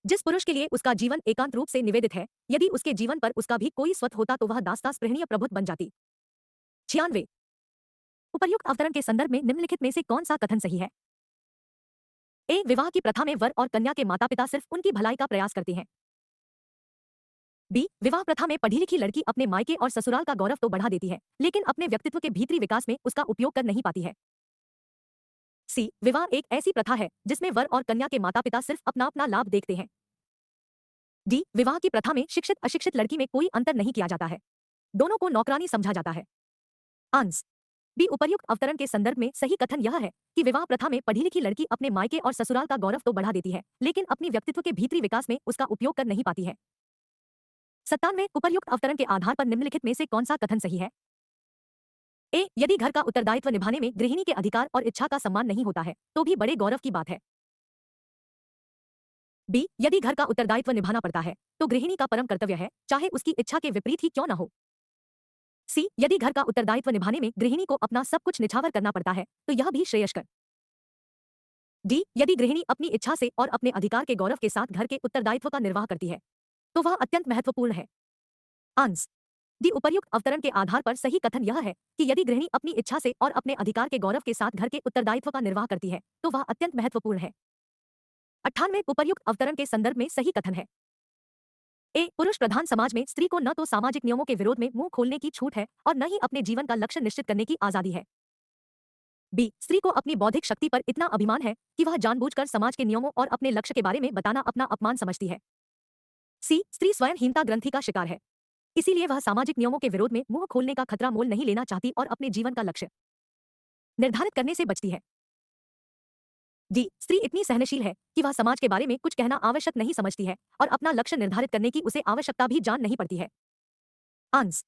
जिस पुरुष के लिए उसका जीवन एकांत रूप से निवेदित है, यदि उसके जीवन पर उसका भी कोई स्वत होता तो वह दासता स्पृहणीय प्रभुत्व बन जाती। 96 उपर्युक्त अवतरण के संदर्भ में निम्नलिखित में से कौन सा कथन सही है? ए विवाह की प्रथा में वर और कन्या के माता पिता सिर्फ उनकी भलाई का प्रयास करते हैं। बी विवाह प्रथा में पढ़ी लिखी लड़की अपने मायके और ससुराल का गौरव तो बढ़ा देती है लेकिन अपने व्यक्तित्व के भीतरी विकास में उसका उपयोग कर नहीं पाती है। सी विवाह एक ऐसी प्रथा है जिसमें वर और कन्या के माता पिता सिर्फ अपना अपना लाभ देखते हैं। डी विवाह की प्रथा में शिक्षित अशिक्षित लड़की में कोई अंतर नहीं किया जाता है, दोनों को नौकरानी समझा जाता है। आंस बी उपर्युक्त अवतरण के संदर्भ में सही कथन यह है कि विवाह प्रथा में पढ़ी लिखी लड़की अपने मायके और ससुराल का गौरव तो बढ़ा देती है लेकिन अपनी व्यक्तित्व के भीतरी विकास में उसका उपयोग कर नहीं पाती है। 97 उपर्युक्त अवतरण के आधार पर निम्नलिखित में से कौन सा कथन सही है? ए यदि घर का उत्तरदायित्व निभाने में गृहिणी के अधिकार और इच्छा का सम्मान नहीं होता है तो भी बड़े गौरव की बात है। बी यदि घर का उत्तरदायित्व निभाना पड़ता है तो गृहिणी का परम कर्तव्य है, चाहे उसकी इच्छा के विपरीत ही क्यों न हो। सी यदि घर का उत्तरदायित्व निभाने में गृहिणी को अपना सब कुछ निछावर करना पड़ता है तो यह भी श्रेयस्कर। डी यदि गृहिणी अपनी इच्छा से और अपने अधिकार के गौरव के साथ घर के उत्तरदायित्व का निर्वाह करती है तो वह अत्यंत महत्वपूर्ण है। आंस डी उपर्युक्त अवतरण के आधार पर सही कथन यह है कि यदि गृहिणी अपनी इच्छा से और अपने अधिकार के गौरव के साथ घर के उत्तरदायित्व का निर्वाह करती है तो वह अत्यंत महत्वपूर्ण है। 98 उपर्युक्त अवतरण के संदर्भ में सही कथन है। ए पुरुष प्रधान समाज में स्त्री को न तो सामाजिक नियमों के विरोध में मुंह खोलने की छूट है और न ही अपने जीवन का लक्ष्य निश्चित करने की आजादी है। बी स्त्री को अपनी बौद्धिक शक्ति पर इतना अभिमान है कि वह जानबूझकर समाज के नियमों और अपने लक्ष्य के बारे में बताना अपना अपमान समझती है। सी स्त्री स्वयं हीनता ग्रंथि का शिकार है, इसीलिए वह सामाजिक नियमों के विरोध में मुंह खोलने का खतरा मोल नहीं लेना चाहती और अपने जीवन का लक्ष्य निर्धारित करने से बचती है। डी स्त्री इतनी सहनशील है कि वह समाज के बारे में कुछ कहना आवश्यक नहीं समझती है और अपना लक्ष्य निर्धारित करने की उसे आवश्यकता भी जान नहीं पड़ती है। आंस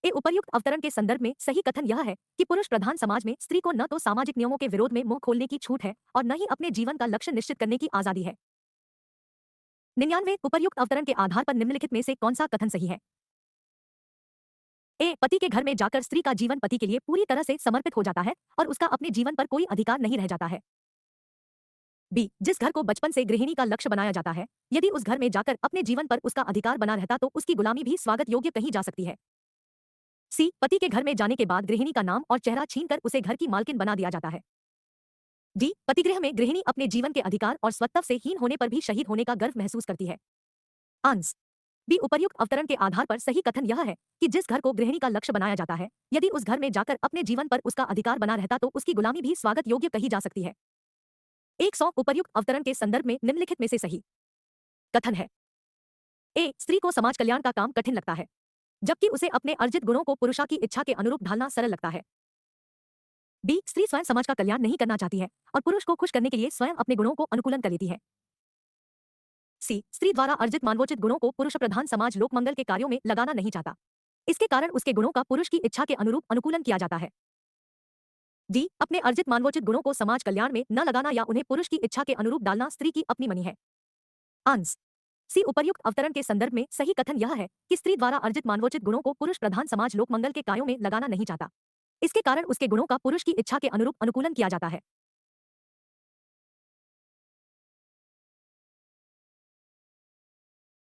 ए उपर्युक्त अवतरण के संदर्भ में सही कथन यह है कि पुरुष प्रधान समाज में स्त्री को न तो सामाजिक नियमों के विरोध में मुंह खोलने की छूट है और न ही अपने जीवन का लक्ष्य निश्चित करने की आजादी है। 99 उपर्युक्त अवतरण के आधार पर निम्नलिखित में से कौन सा कथन सही है? ए, पति के घर में जाकर स्त्री का जीवन पति के लिए पूरी तरह से समर्पित हो जाता है और उसका अपने जीवन पर कोई अधिकार नहीं रह जाता है। बी, जिस घर को बचपन से गृहिणी का लक्ष्य बनाया जाता है, यदि उस घर में जाकर अपने जीवन पर उसका अधिकार बना रहता तो उसकी गुलामी भी स्वागत योग्य कही जा सकती है। सी, पति के घर में जाने के बाद गृहिणी का नाम और चेहरा छीनकर उसे घर की मालकिन बना दिया जाता है। डी, पतिगृह में गृहिणी अपने जीवन के अधिकार और स्वत्व से हीन होने पर भी शहीद होने का गर्व महसूस करती है। आंस बी, उपर्युक्त अवतरण के आधार पर सही कथन यह है कि जिस घर को गृहिणी का लक्ष्य बनाया जाता है, यदि उस घर में जाकर अपने जीवन पर उसका अधिकार बना रहता तो उसकी गुलामी भी स्वागत योग्य कही जा सकती है। 100 उपर्युक्त अवतरण के संदर्भ में निम्नलिखित में से सही कथन है। ए, स्त्री को समाज कल्याण का काम कठिन लगता है, जबकि उसे अपने अर्जित गुणों को पुरुषा की इच्छा के अनुरूप ढालना सरल लगता है। बी, स्त्री स्वयं समाज का कल्याण नहीं करना चाहती है और पुरुष को खुश करने के लिए स्वयं अपने गुणों को अनुकूलन कर लेती है। सी, स्त्री द्वारा अर्जित मानवोचित गुणों को पुरुष प्रधान समाज लोकमंगल के कार्यों में लगाना नहीं चाहता, इसके कारण उसके गुणों का पुरुष की इच्छा के अनुरूप अनुकूलन किया जाता है। डी, अपने अर्जित मानवोचित गुणों को समाज कल्याण में न लगाना या उन्हें पुरुष की इच्छा के अनुरूप डालना स्त्री की अपनी मनी है। आंस सी, उपर्युक्त अवतरण के संदर्भ में सही कथन यह है कि स्त्री द्वारा अर्जित मानवोचित गुणों को पुरुष प्रधान समाज लोकमंगल के कार्यों में लगाना नहीं चाहता, इसके कारण उसके गुणों का पुरुष की इच्छा के अनुरूप अनुकूलन किया जाता है।